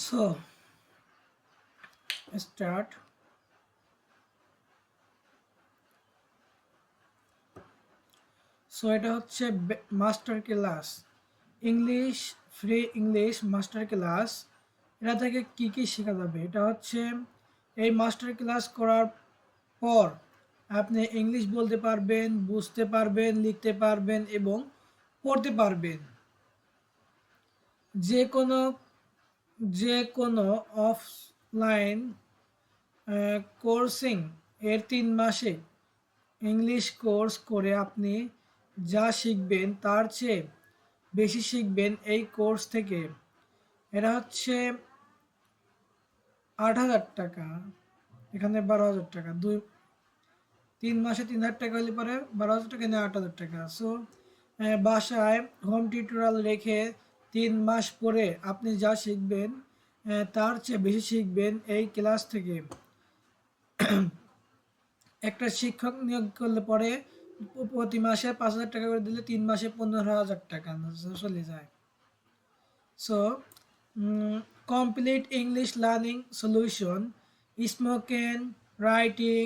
So start. So এটা হচ্ছে master class, English free English master class. এটা থেকে কি কি শেখা যাবে, এটা হচ্ছে এই মাস্টার ক্লাস করার পর আপনি ইংলিশ বলতে পারবেন, বুঝতে পারবেন, লিখতে পারবেন এবং পড়তে পারবেন। যে কোনো যে কোনো অফলাইন কোর্সিং এর 3 মাসে ইংলিশ কোর্স করে আপনি যা শিখবেন তার চেয়ে বেশি শিখবেন এই কোর্স থেকে। এটা হচ্ছে 8,000 টাকা, এখানে 12,000 টাকা। 3 মাসে 3,000 টাকা হলে পরে 12,000 টাকা নিয়ে 8,000 টাকা। সো বাসায় হোম টিউটোরিয়াল রেখে 3 মাস পরে আপনি যা শিখবেন তার চেয়ে বেশি শিখবেন এই ক্লাস থেকে। একটা শিক্ষক নিয়োগ করলে পরে প্রতি মাসে 5,000 টাকা করে দিলে 3 মাসে 15,000 টাকা চলে যায়। So complete English learning solution, spoken, writing,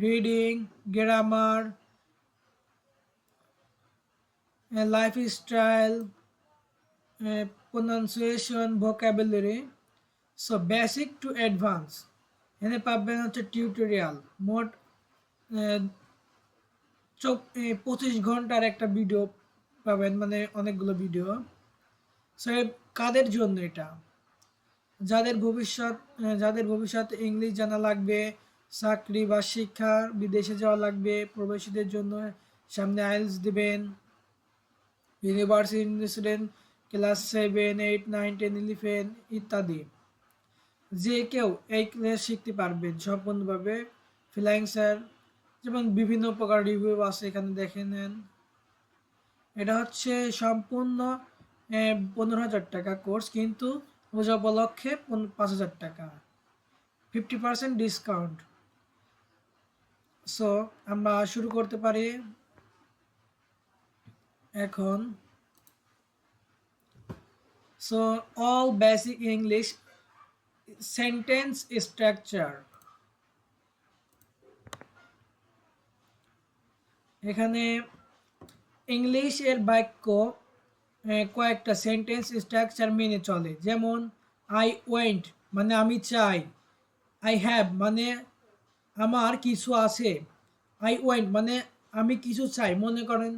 reading, grammar, lifestyle, pronunciation, vocabulary. So basic to advance, এখানে পাবেন হচ্ছে টিউটোরিয়াল। মোট 25 ঘন্টার একটা ভিডিও পাবেন, মানে অনেকগুলো ভিডিও। সো কাদের জন্য এটা? যাদের ভবিষ্যৎ ইংলিশ জানা লাগবে, চাকরি বা শিক্ষার বিদেশে যাওয়া লাগবে, প্রবাসীদের জন্য, সামনে আইএলটিএস দিবেন, ইউনিভার্সিটি স্টুডেন্ট, ক্লাস 7, 8, 9, 10, 11 ইত্যাদি। যে কেউ এই ক্লাস শিখতে পারবেন সম্পূর্ণভাবে। ফ্লাইং স্যার, যেমন বিভিন্ন প্রকার রিভিউ আছে, এখানে দেখে নেন। এটা হচ্ছে সম্পূর্ণ 15,000 টাকা কোর্স, কিন্তু পূজা উপলক্ষে 5,000 টাকা, 50% ডিসকাউন্ট। সো আমরা শুরু করতে পারি এখন। So all basic English sentence structure, এখানে ইংলিশের বাক্য কয়েকটা সেন্টেন্স স্ট্রাকচার মেনে চলে। যেমন আই ওয়েন্ট মানে আমি চাই, আই হ্যাভ মানে আমার কিছু আছে, আই ওয়েন্ট মানে আমি কিছু চাই। মনে করেন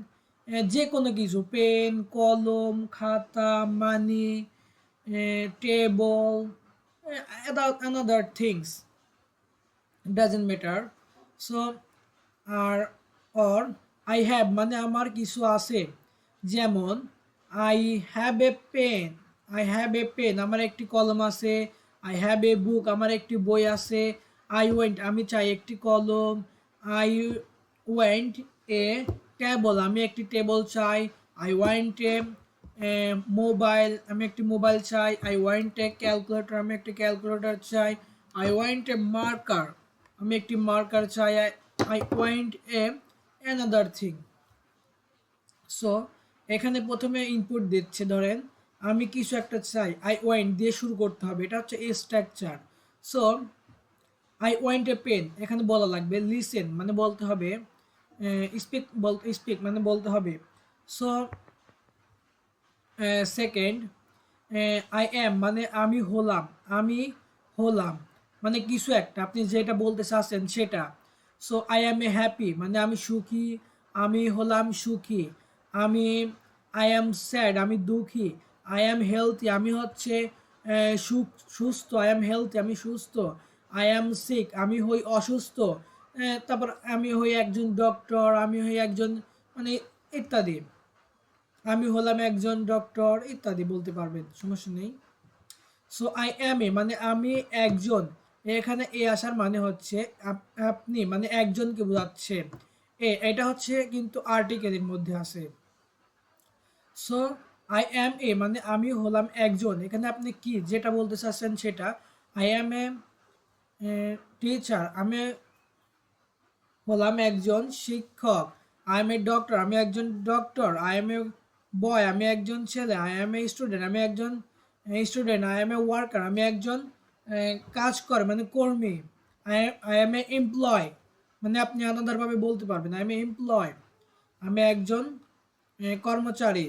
যে কোনো কিছু, পেন, কলম, খাতা, money, table, another things, doesn't matter. So আর অর আই হ্যাভ মানে আমার কিছু আছে। যেমন I have a pen, I have a pen আমার একটি কলম আছে। আই হ্যাভ এ বুক আমার একটি বই আছে। আই ওয়েন্ট আমি চাই একটি কলম। আই ওয়েন্ট এ টেবল আমি একটি টেবল চাই। আই ওয়ান্ট এ মোবাইল আমি একটি মোবাইল চাই। আই ওয়ান্ট এ ক্যালকুলেটর আমি একটি ক্যালকুলেটর চাই। আই ওয়ান্ট এ মার্কার আমি একটি মার্কার চাই। I want A another thing. So এখানে প্রথমে ইনপুট দিচ্ছে, ধরেন আমি কিছু একটা চাই, আই ওয়ান্ট দিয়ে শুরু করতে হবে, এটা হচ্ছে a structure. So I want a pen, এখানে বলা লাগবে লিসেন মানে বলতে হবে, স্পিক মানে বলতে হবে। সো সেকেন্ড, আই অ্যাম মানে আমি হলাম, আমি হলাম মানে কিছু একটা আপনি যেটা বলতে চাচ্ছেন সেটা। So I am A happy মানে আমি সুখী, আমি হলাম সুখী। আমি আই অ্যাম স্যাড আমি দুঃখী। আই অ্যাম হেলথি আমি হচ্ছে সুস্থ, আই অ্যাম হেলথি আমি সুস্থ। আই অ্যাম সিক আমি হই অসুস্থ। তারপর আমি হই একজন ডক্টর, আমি হই একজন মানে ইত্যাদি। আমি হলাম একজন ডক্টর ইত্যাদি বলতে পারবেন, সমস্যা নেই। সো আই অ্যাম এ মানে আমি একজন, এখানে এ আসার মানে হচ্ছে আপনি মানে একজনকে বোঝাচ্ছে। এটা হচ্ছে কিন্তু আর্টিকেলের মধ্যে আছে। সো আই অ্যাম এ মানে আমি হলাম একজন, এখানে আপনি কি যেটা বলতে চাচ্ছেন সেটা। আই অ্যাম এ টিচার আমি হলাম একজন শিক্ষক। আই এম এ ডক্টর আমি একজন ডক্টর। আই এম এ বয় আমি একজন ছেলে। আই এম এ স্টুডেন্ট আমি একজন student, I am A worker, আমি একজন কাজ করে মানে কর্মী। আই এম এ এমপ্লয়, মানে আপনি আলাদাভাবে বলতে পারবেন আই এম এ এমপ্লয়, আমি একজন কর্মচারী।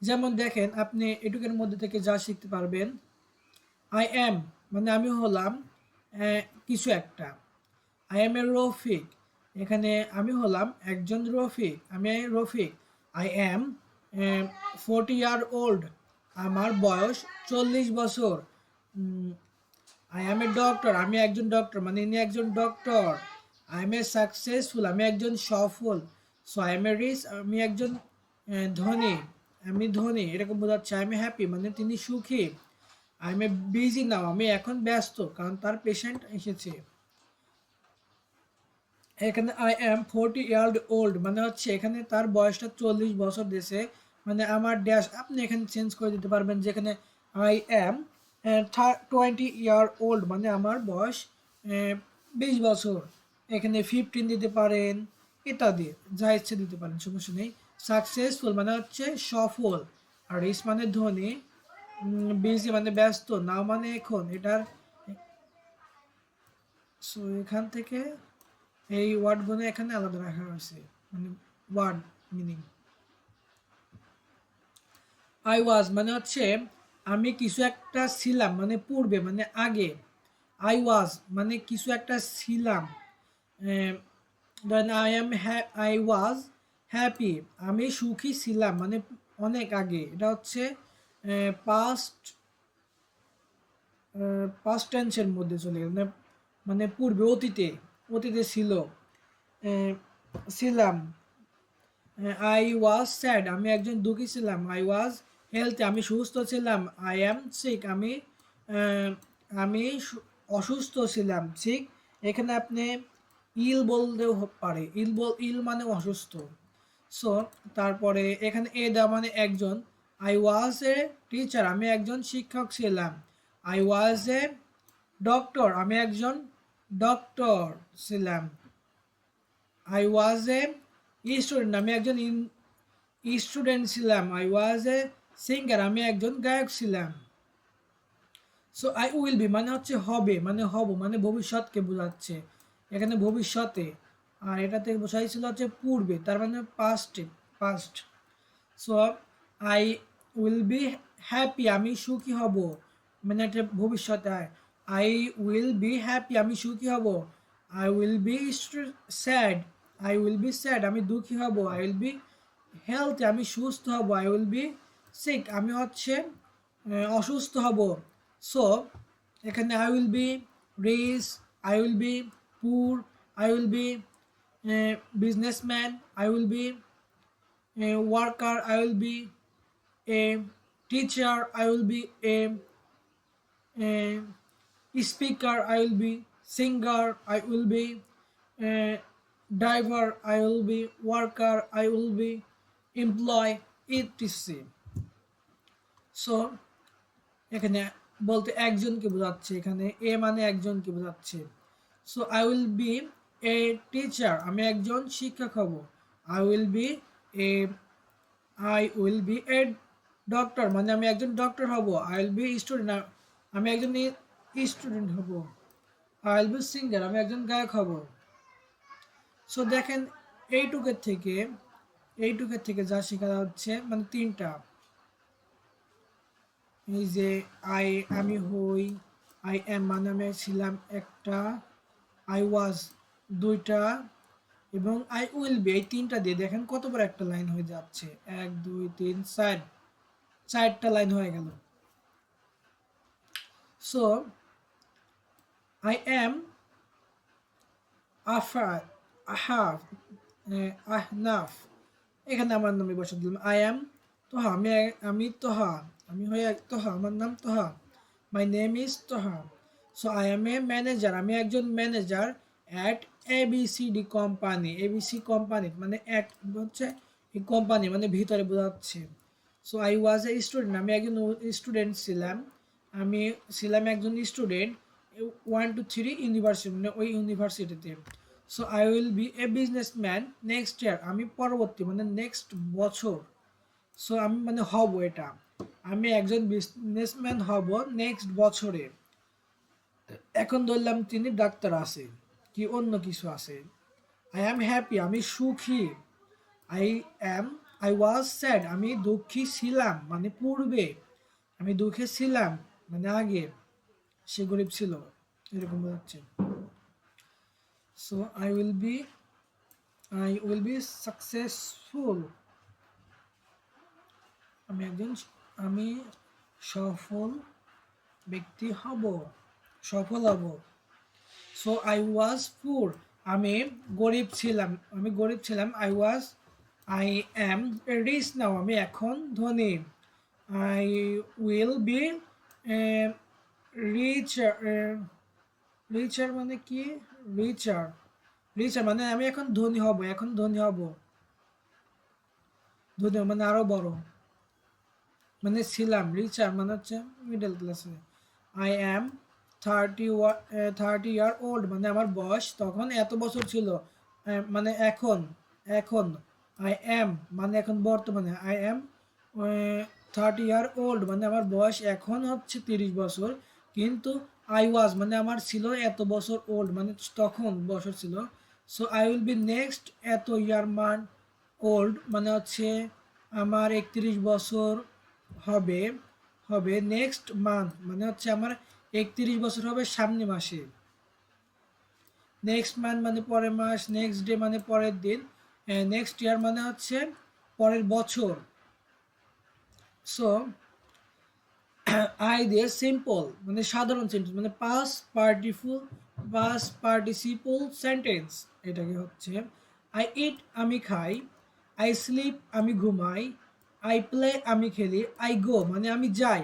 যেমন দেখেন আপনি এটুকের মধ্যে থেকে যা শিখতে পারবেন, আই এম মানে আমি হলাম কিছু একটা। আই এম এ রফিক, এখানে আমি হলাম একজন রফিক, আমি Rafiq. I am 40 year old, আমার বয়স 40 বছর। আই এম এ ডক্টর, আমি একজন ডক্টর মানে ইনি একজন doctor. I am a successful, আমি একজন সফল। So I am a rich, আমি একজন ধনী, আমি ধনী এরকম বোঝাচ্ছে। আই এম এ হ্যাপি মানে তিনি সুখী। I am A busy now, আমি এখন ব্যস্ত কারণ তার পেশেন্ট এসেছে। এখানে আই এম 40 ইয়ার ওল্ড মানে হচ্ছে এখানে তার বয়সটা 40 বছর দিয়েছে, মানে আমার ড্যাশ আপনি এখানে চেঞ্জ করে দিতে পারবেন, যেখানে আই এম 20 ইয়ার ওল্ড মানে আমার বয়স 20 বছর। এখানে 15 দিতে পারেন, ইত্যাদি যা ইচ্ছে দিতে পারেন, সমস্যা নেই। সাকসেসফুল মানে হচ্ছে সফল, আর রিচ মানে ধনী, বিজি মানে ব্যস্ত, নাও মানে এখন এটার। সো এখান থেকে এই ওয়ার্ডগুলো এখানে আলাদা রাখা হয়েছে, মানে ওয়ার্ড মিনিং। আই ওয়াজ মানে হচ্ছে আমি কিছু একটা ছিলাম, মানে পূর্বে মানে আগে। আই ওয়াজ মানে কিছু একটা ছিলাম। দেন আই ওয়াজ হ্যাপি, আমি সুখী ছিলাম মানে অনেক আগে, এটা হচ্ছে পাস্ট পাস্ট টেন্সের মধ্যে চলে গেল, মানে মানে পূর্বে অতীতে, অতীতে ছিল ছিলাম। আই ওয়াজ স্যাড, আমি একজন দুঃখী ছিলাম। আই ওয়াজ হেলথি, আমি সুস্থ ছিলাম। আই অ্যাম সিক, আহ, আমি অসুস্থ ছিলাম। সিক এখানে আপনি ইল বলতেও পারে, ইল মানে অসুস্থ। সো তারপরে এখানে এ দেওয়া মানে একজন। আই ওয়াজ এ টিচার, আমি একজন শিক্ষক ছিলাম। আই ওয়াজ এ ডক্টর, আমি একজন ডক্টর ছিলাম। আই ওয়াজ এ স্টুডেন্ট, আমি একজন স্টুডেন্ট ছিলাম। আই ওয়াজ এ সিঙ্গার, আমি একজন গায়ক ছিলাম। সো আই উইল বি মানে হচ্ছে হবে, মানে হব মানে ভবিষ্যৎকে বোঝাচ্ছে এখানে ভবিষ্যতে। আর এটাতে বোঝাইছিল হচ্ছে পূর্বে, তার মানে পাস্টে, past. So I will be happy, আমি সুখী হব, মানে এটা ভবিষ্যতে। আই উইল বি হ্যাপি, আমি সুখী হব। I will be sad, I will be sad, আমি দুঃখী হব। আই উইল বি হেলথি, আমি সুস্থ হব। আই উইল বি সিক, আমি হচ্ছে অসুস্থ হব। সো এখানে I will be rich, I will be poor, I will be businessman, I will be worker, I will be a teacher, I will be a speaker, I will be singer, I will be a driver, I will be worker, I will be employee, etc. So এখানে বলতে একজনকে বোঝাচ্ছে, এখানে এ মানে একজনকে বোঝাচ্ছে। So I will B a teacher, আমি একজন শিক্ষক হব। I will B A I will B a doctor মানে আমি একজন ডক্টর হব। আই উইল বি স্টুডেন্ট, আমি একজন স্টুডেন্ট হব। আই উইল বি সিঙ্গার, আমি একজন গায়ক হব। সো দেখেন এইটুকের থেকে যা শেখা হচ্ছে মানে তিনটা, এই যে আমি হই, আই এম মানে আমি ছিলাম একটা, আই ওয়াজ দুইটা, এবং আই উইল বি এই তিনটা দিয়ে দেখেন কত বড় একটা লাইন হয়ে যাচ্ছে, 1 2 3 4, চারটা লাইন হয়ে গেল। সো আই এম আফার, আহাফ, আহনাফ, এখানে আমার নামে বসে দিলাম। আই এম তোহা, আমি তোহা, আমি হয়ে তোহা, আমার নাম Toha. My name is Toha. So I am a manager, আমি একজন manager at A B C D company. A B C company মানে অ্যাট হচ্ছে এই কোম্পানি মানে ভিতরে বোঝাচ্ছে। So I was a student, আমি একজন স্টুডেন্ট ছিলাম। আমি ছিলাম একজন স্টুডেন্ট 1 2 3 ইউনিভার্সিটি মানে ওই ইউনিভার্সিটিতে। So I will B a businessman next year, আমি পরবর্তী মানে নেক্সট বছর। সো আমি মানে হব এটা। আমি একজন বিজনেসম্যান হব নেক্সট বছরে। এখন ধরলাম তিনি ডাক্তার আছে, কি অন্য কিছু আছে। আই অ্যাম হ্যাপি, আমি সুখী। I am I was sad, আমি দুঃখী ছিলাম মানে পূর্বে। আমি দুঃখে ছিলাম মানে আগে, সে গরিব ছিল, এরকম বোঝাচ্ছে। So I will be successful, আমি সফল ব্যক্তি হব, সফল হব। সো আই ওয়াজ পুর, আমি গরিব ছিলাম। আই অ্যাম রিচ নাও, আমি এখন ধনী। আই উইল বি রিচার, রিচার মানে কি? রিচার, রিচার মানে আমি এখন ধনী হব, ধনী মানে আরো বড়, মানে ছিলাম। রিচার মানে হচ্ছে মিডল ক্লাসে। আই অ্যাম 30 ইয়ার ওল্ড, মানে আমার বয়স তখন এত বছর ছিল। মানে এখন আই অ্যাম মানে এখন বর্তমানে। আই অ্যাম 30 ইয়ার ওল্ড, মানে আমার বয়স এখন হচ্ছে 30 বছর। কিন্তু আই ওয়াজ মানে আমার ছিল এত বছর, ওল্ড মানে তখন বছর ছিল। So I will B next এত ইয়ার মান ওল্ড মানে হচ্ছে আমার 31 বছর হবে। নেক্সট মান্থ মানে হচ্ছে আমার 31 বছর হবে সামনে মাসে। নেক্সট মান্থ মানে পরের মাস, নেক্সট ডে মানে পরের দিন, নেক্সট ইয়ার মানে হচ্ছে পরের বছর। সো আই দিয়ে সিম্পল মানে সাধারণ সেন্টেন্স, মানে পাস পার্টিসিপল সেন্টেন্স। এটাকে হচ্ছে আই ইট, আমি খাই। আই স্লিপ, আমি ঘুমাই। আই প্লে, আমি খেলি। আই গো মানে আমি যাই।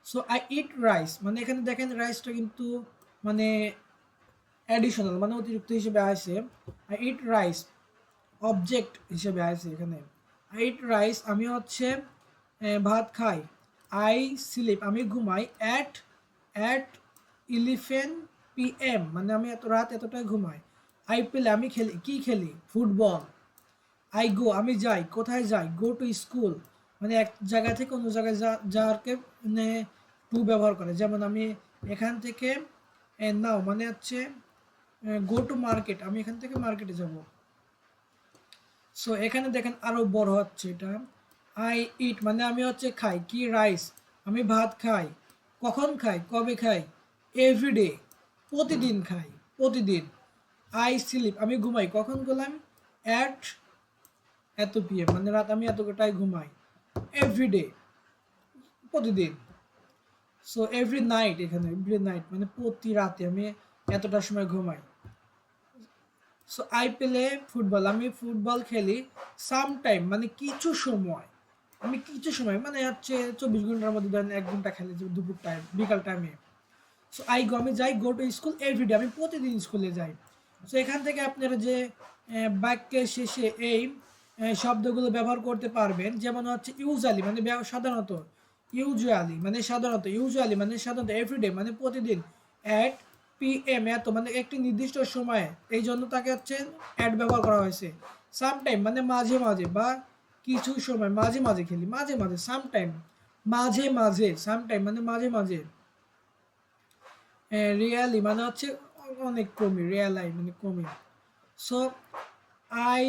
সো আই ইট রাইস, মানে এখানে দেখেন রাইসটা কিন্তু মানে অ্যাডিশনাল মানে অতিরিক্ত হিসেবে আসে। আই ইট রাইস অবজেক্ট হিসেবে আসে এখানে। আই ইট রাইস, আমি হচ্ছে ভাত খাই। আই স্লিপ, আমি ঘুমাই। অ্যাট 11 PM মানে আমি এত রাত এতটাই ঘুমাই। আই প্লে, আমি খেলি, কি খেলি? ফুটবল। আই গো, আমি যাই, কোথায় যাই? গো টু স্কুল, মানে এক জায়গা থেকে অন্য জায়গায় যাওয়ারকে মানে টু ব্যবহার করে। যেমন আমি এখান থেকে নাও মানে হচ্ছে গো টু মার্কেট, আমি এখান থেকে মার্কেটে যাব। সো এখানে দেখেন আরো বড় হচ্ছে এটা। আই ইট মানে আমি হচ্ছে খাই, কি? রাইস, আমি ভাত খাই। কখন খাই? কবে খাই? এভরিডে, প্রতিদিন খাই, প্রতিদিন। আই স্লিপ, আমি ঘুমাই। কখন গেলাম? অ্যাট এত PM মানে রাত আমি এতটাই ঘুমাই। এভরিডে, প্রতিদিন। সো এভরি নাইট, এখানে এভরি নাইট মানে প্রতি রাতে আমি এতটা সময় ঘুমাই। সো আই প্লে ফুটবল, আমি ফুটবল খেলি। সামটাইম মানে কিছু সময়, আমি কিছু সময় মানে হচ্ছে 24 ঘন্টার মধ্যে ধরেন 1 ঘন্টা খেলে, যে দুপুর টাইম, বিকাল টাইমে। সো আই গো, আমি যাই। গো টু স্কুল এভরিডে, আমি প্রতিদিন স্কুলে যাই। সো এখান থেকে আপনারা যে বাক্যের শেষে এই শব্দগুলো ব্যবহার করতে পারবেন। যেমন হচ্ছে ইউজুয়ালি মানে সাধারণত, ইউজুয়ালি মানে সাধারণত, এভরিডে মানে প্রতিদিন, অ্যাট PM এত মানে একটি নির্দিষ্ট সময়ে, এই জন্য তাকে হচ্ছে অ্যাট ব্যবহার করা হয়েছে। সামটাইম মানে মাঝে মাঝে বা কিছু সময়, মাঝে মাঝে খেলি, মাঝে মাঝে। সামটাইম মাঝে মাঝে, সামটাইম মানে মাঝে মাঝে। রিয়ালি মানে হচ্ছে অনেক কমই, রিয়ালাই মানে কমই। সো আই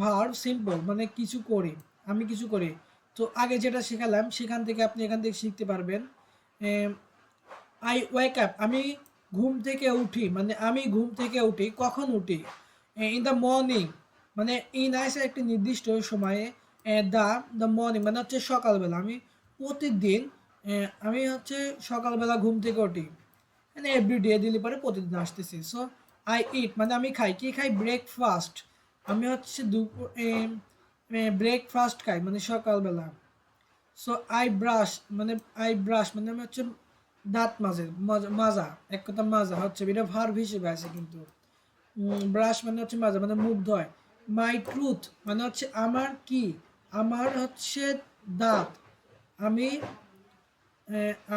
ভার্ব সিম্পল মানে কিছু করি, আমি কিছু করি। তো আগে যেটা শেখালাম সেখান থেকে আপনি এখান থেকে শিখতে পারবেন। আই ওয়েক আপ, আমি ঘুম থেকে উঠি, মানে আমি ঘুম থেকে উঠি। কখন উঠি? ইন দ্য মর্নিং, মানে ইন আইসে একটি নির্দিষ্ট সময়ে। দ্য দ্য মর্নিং মানে হচ্ছে সকালবেলা। আমি প্রতিদিন আমি হচ্ছে সকালবেলা ঘুম থেকে উঠি, মানে এভরিডে দিলে পরে প্রতিদিন আসতেছে। সো আই ইট মানে আমি খাই, কি খাই? ব্রেকফাস্ট, আমি হচ্ছে দুপুর ব্রেকফাস্ট খাই মানে সকালবেলা। সো আই ব্রাশ মানে আমি হচ্ছে দাঁত মাজা, এক কথা মাজা হচ্ছে এটা ভার্ব হিসেবে আছে কিন্তু। ব্রাশ মানে হচ্ছে মাজা মানে মুখ ধোয়। মাই ট্রুথ মানে হচ্ছে আমার কি? আমার হচ্ছে দাঁত। আমি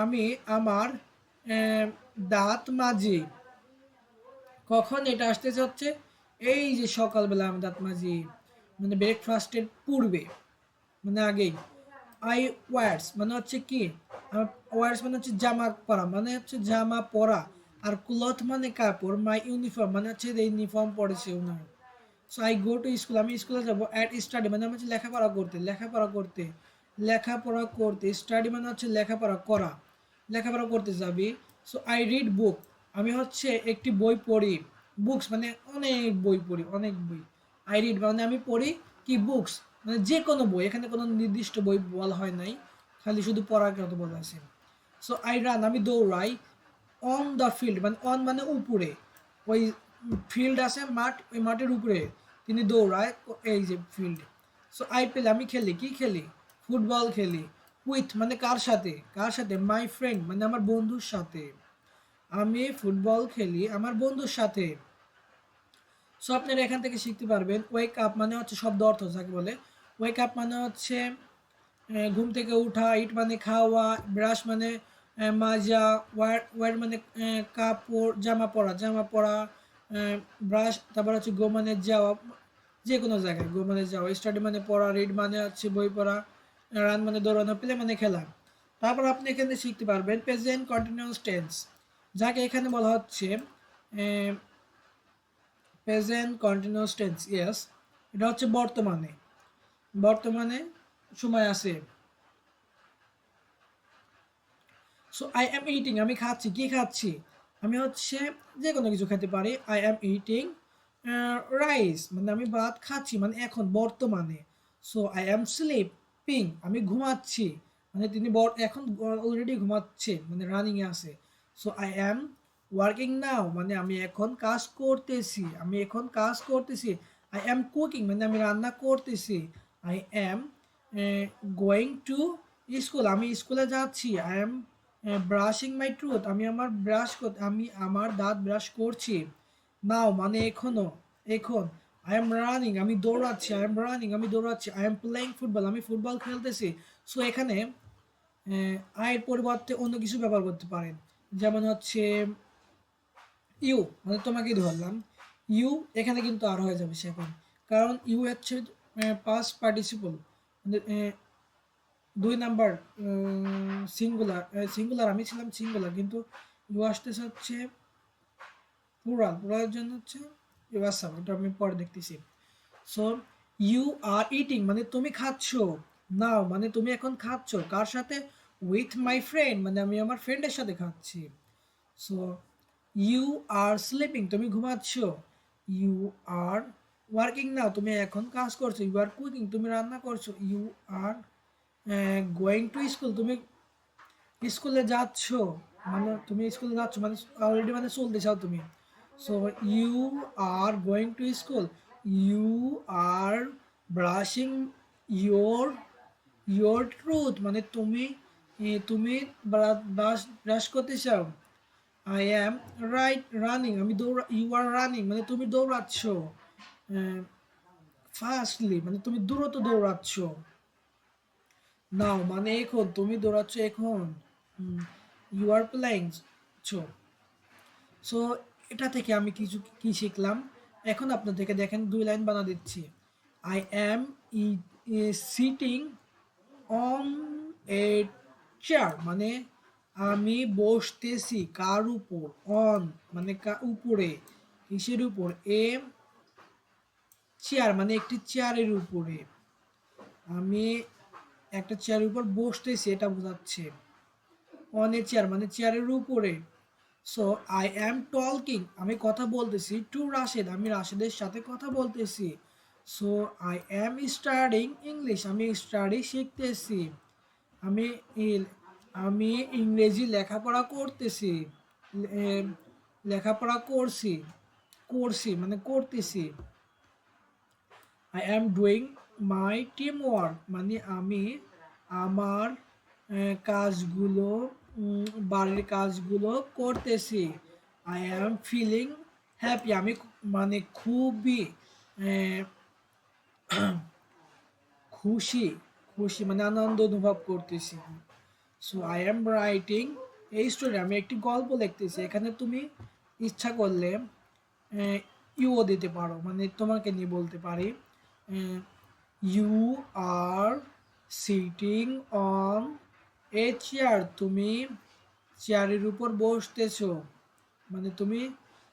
আমি আমার দাঁত মাজি। কখন এটা আসতেছে হচ্ছে এই যে সকালবেলা আমি দাঁত মাজি, মানে ব্রেকফাস্টের পূর্বে, মানে আগেই। আই ওয়ার্স মানে হচ্ছে কি, ওয়ার্স মানে হচ্ছে জামা পরা, মানে হচ্ছে জামা পরা। আর ক্লথ মানে কাপড়, মাই ইউনিফর্ম মানে হচ্ছে ইউনিফর্ম পরেছে উনি। So I go to school, আমি স্কুলে যাবো। অ্যাট স্টাডি মানে হচ্ছে লেখাপড়া করতে, লেখাপড়া করতে। স্টাডি মানে হচ্ছে লেখাপড়া করা, লেখাপড়া করতে যাবি। সো আই রিড বুক, আমি হচ্ছে একটি বই পড়ি। বুকস মানে অনেক বই পড়ি, অনেক বই। আই রিড মানে আমি পড়ি কি বুকস, মানে যে কোনো বই, এখানে কোনো নির্দিষ্ট বই বলা হয় নাই, খালি শুধু পড়ার কথা বলা আছে। সো আই রান আমি দৌড়াই। অন দ্য ফিল্ড মানে অন মানে উপরে, ওই ফিল্ড আছে মাঠ, ওই মাঠের উপরে তিনি দৌড়ায়, এই যে ফিল্ড। সো আই প্লে আমি খেলি, কি খেলি, ফুটবল খেলি। উইথ মানে কার সাথে, কার সাথে, মাই ফ্রেন্ড মানে আমার বন্ধুর সাথে। আমি ফুটবল খেলি আমার বন্ধুর সাথে। সো আপনারা এখান থেকে শিখতে পারবেন ওয়েক আপ মানে হচ্ছে শব্দ অর্থ যাকে বলে। ওয়েক আপ মানে হচ্ছে ঘুম থেকে উঠা, ইট মানে খাওয়া, ব্রাশ মানে মাজা, ওয়ার মানে কাপড়, জামা পরা, ব্রাশ। তারপর হচ্ছে গো মানে যাওয়া, যে কোনো জায়গায় গো মানে যাওয়া। স্টাডি মানে পড়া, রিড মানে হচ্ছে বই পড়া, রান মানে দৌড়ানো, প্লে মানে খেলা। তারপর আপনি এখানে শিখতে পারবেন প্রেজেন্ট কন্টিনিউয়াস টেন্স, যাকে এখানে বলা হচ্ছে প্রেজেন্ট কন্টিনিউয়াস টেন্স। ইয়েস, এটা হচ্ছে বর্তমানে, বর্তমানে সময় আছে। সো আই অ্যাম ইটিং আমি খাচ্ছি, কি খাচ্ছি, আমি হচ্ছে যে কোনো কিছু খেতে পারি। আই অ্যাম ইটিং রাইস মানে আমি ভাত খাচ্ছি, মানে এখন বর্তমানে। সো আই অ্যাম স্লিপিং আমি ঘুমাচ্ছি, মানে তিনি এখন অলরেডি ঘুমাচ্ছে, মানে রানিংয়ে আছে। সো আই অ্যাম ওয়ার্কিং নাও মানে আমি এখন কাজ করতেছি, আই অ্যাম কুকিং মানে আমি রান্না করতেছি। I am going to school আমি স্কুলে যাচ্ছি। I am brushing my tooth আমি আমার দাঁত ব্রাশ করছি। নাও মানে এখনো, এখন। আই এম রানিং আমি দৌড়াচ্ছি, আই এম প্লেইং ফুটবল আমি ফুটবল খেলতেছি। সো এখানে আয়ের পরিবর্তে অন্য কিছু ব্যবহার করতে পারেন, যেমন হচ্ছে ইউ মানে তোমাকেই ধরলাম, ইউ এখানে কিন্তু আর হয়ে যাবে সেখন, কারণ ইউ হচ্ছে পাস্ট পার্টিসিপল, মানে 2 নাম্বার সিঙ্গুলার আমি ছিলাম সিঙ্গুলার, কিন্তু ইউ আসতেছে হচ্ছে প্লুরালের জন্য হচ্ছে ইউ আসাম, এটা আমি পরে দেখতেছি। সো ইউ আর ইটিং মানে তুমি খাচ্ছ। নাও মানে তুমি এখন খাচ্ছ, কার সাথে, উইথ মাই ফ্রেন্ড মানে আমি আমার ফ্রেন্ডের সাথে খাচ্ছি। সো ইউ আর স্লিপিং তুমি ঘুমাচ্ছ। ইউ আর ওয়ার্কিং নাও তুমি এখন কাজ করছো। ইউ আর কুকিং তুমি রান্না করছো। You are going to school তুমি স্কুলে যাচ্ছ, মানে তুমি স্কুলে যাচ্ছ মানে অলরেডি মানে চলতে চাও তুমি। So you are going to school. You are brushing your truth মানে তুমি ব্রাশ ব্রাশ করতে চাও। আই অ্যাম রানিং আমি ইউ আর রানিং মানে তুমি দৌড়াচ্ছ। ফাস্টলি মানে তুমি দ্রুত দৌড়াচ্ছ। নাও মানে এখন তুমি দৌড়াচ্ছ এখন। ইউ আর প্লেইং ছো। সো এটা থেকে আমি কিছু কি শিখলাম, এখন আপনাদেরকে দেখেন 2 লাইন বানা দিচ্ছি। I am sitting on a chair মানে আমি বসতেছি কার উপর, অন মানে উপরে, কিসের উপর, এ চেয়ার মানে একটি চেয়ারের উপরে, আমি একটা চেয়ারের উপর বসতেছি এটা বোঝাচ্ছে। অন এ চেয়ার মানে চেয়ারের উপরে। সো আই অ্যাম টলকিং আমি কথা বলতেছি টু রাশেদ আমি রাশেদের সাথে কথা বলতেছি। So I am studying English আমি স্টাডি শিখতেছি। আমি আমি ইংরেজি লেখাপড়া করতেছি। লেখাপড়া করছি, মানে করতেছি। I am doing my team work মানে আমি আমার কাজগুলো, বাড়ির কাজগুলো করতেছি। আই অ্যাম ফিলিং হ্যাপি আমি মানে খুবই আহ, খুশি, মানে আনন্দ অনুভব করতেছি। সো আই অ্যাম রাইটিং এই স্টোরি আমি একটি গল্প লিখতেছি। এখানে তুমি ইচ্ছা করলে ইউও দিতে পারো, মানে তোমাকে নিয়ে বলতে পারি। You are sitting on a chair, তুমি চেয়ারের উপর বসতেছো, মানে তুমি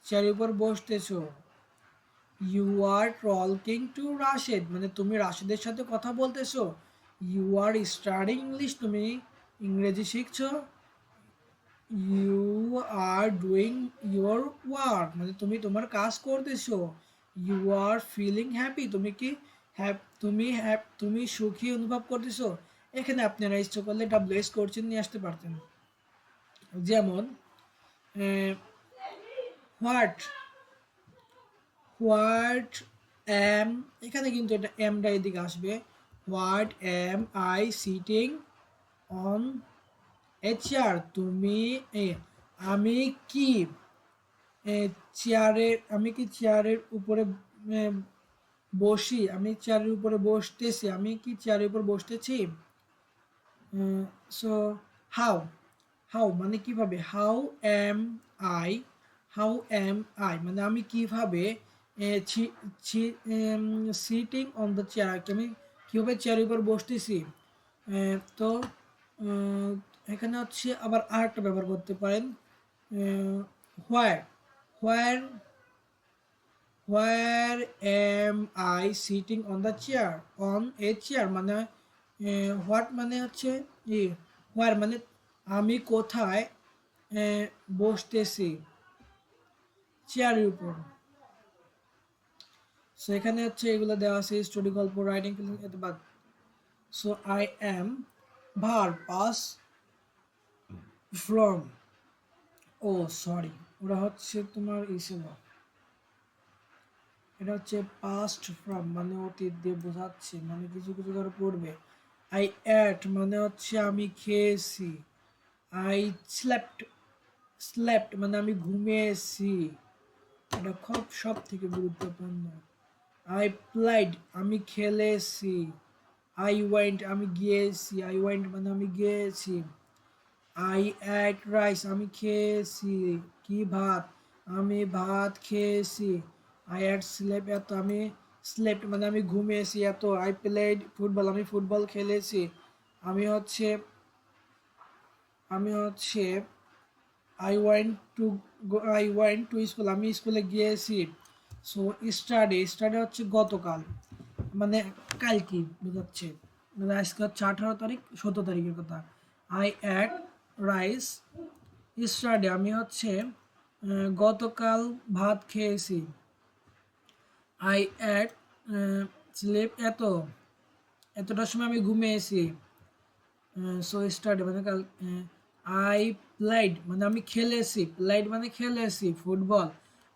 চেয়ারের উপর বসতেছো। You are talking to Rashed, মানে তুমি রাশেদের সাথে কথা বলতেছো। ইউ আর স্টাডিং ইংলিশ, তুমি ইংরেজি শিখছো। You are doing your work, মানে তুমি তোমার কাজ করতেছো। ইউ আর ফিলিং হ্যাপি, তুমি কি তুমি সুখী অনুভব করতেছো। এখানে আপনারা ইচ্ছে করলে ডাব্লিউএস কোশ্চেন নিয়ে আসতে পারতেন, যেমন হোয়াট হোয়াট এম, এখানে কিন্তু এটা এমটা এদিকে আসবে। What am I sitting on a chair, তুমি এ আমি কি আমি কি চেয়ারের উপরে বসি, আমি চেয়ারের উপরে বসতেছি, আমি কি চেয়ারের উপর বসতেছি। সো হাউ হাউ মানে কিভাবে, আই হাউ এম আই মানে আমি কিভাবে সিটিং অন দ্য চেয়ার, আমি কিভাবে চেয়ারের উপর বসতেছি। তো আহ, এখানে হচ্ছে আবার আরেকটা ব্যবহার করতে পারেন, where where where am I sitting on the chair, on a chair মানে হোয়াট মানে হচ্ছে হোয়ার মানে আমি কোথায় বসতেছি চেয়ারের উপর। সো এখানে হচ্ছে এগুলো দেওয়া আছে, স্টোরি, গল্প, রাইটিং, ফিলিং, এত বাদ। সো আই এম ভার পাস ফ্রম, ও সরি, ওরা হচ্ছে তোমার ছিল, এটা হচ্ছে পাস্ট ফ্রম মানে অতীত দিয়ে বোঝাচ্ছে, মানে কিছু কিছু করে পড়বে। আই অ্যাট মানে হচ্ছে আমি খেয়েছি। আই স্লেপ্ট স্লেপ্ট মানে আমি ঘুমিয়েছি, এটা খুব সব থেকে গুরুত্বপূর্ণ। আই প্লাইড আমি খেলেছি। আই ওয়েন্ট আমি গিয়েছি, আই ওয়েন্ট মানে আমি গিয়েছি। আই অ্যাট রাইস আমি খেয়েছি কি ভাত, আমি ভাত খেয়েছি। আই অ্যাট স্লেপ এত, আমি স্লেপ্ট মানে আমি ঘুমিয়েছি এত। আই প্লেড ফুটবল আমি ফুটবল খেলেছি। আমি হচ্ছে আমি হচ্ছে আই ওয়েন্ট টু স্কুল আমি স্কুলে গিয়েছি। সো স্টাডি স্টাডি হচ্ছে গতকাল, মানে কাল কি বোঝাচ্ছে, মানে আজকে হচ্ছে 18 তারিখ, 17 তারিখের কথা। আই অ্যাট রাইস স্টাডি আমি হচ্ছে গতকাল ভাত খেয়েছি। আই অ্যাট স্লিপ এতটার সময় আমি ঘুমিয়েছি। সো স্টাডি মানে কাল। আই প্লাইড মানে আমি খেলেছি, প্লাইড মানে খেলেছি ফুটবল,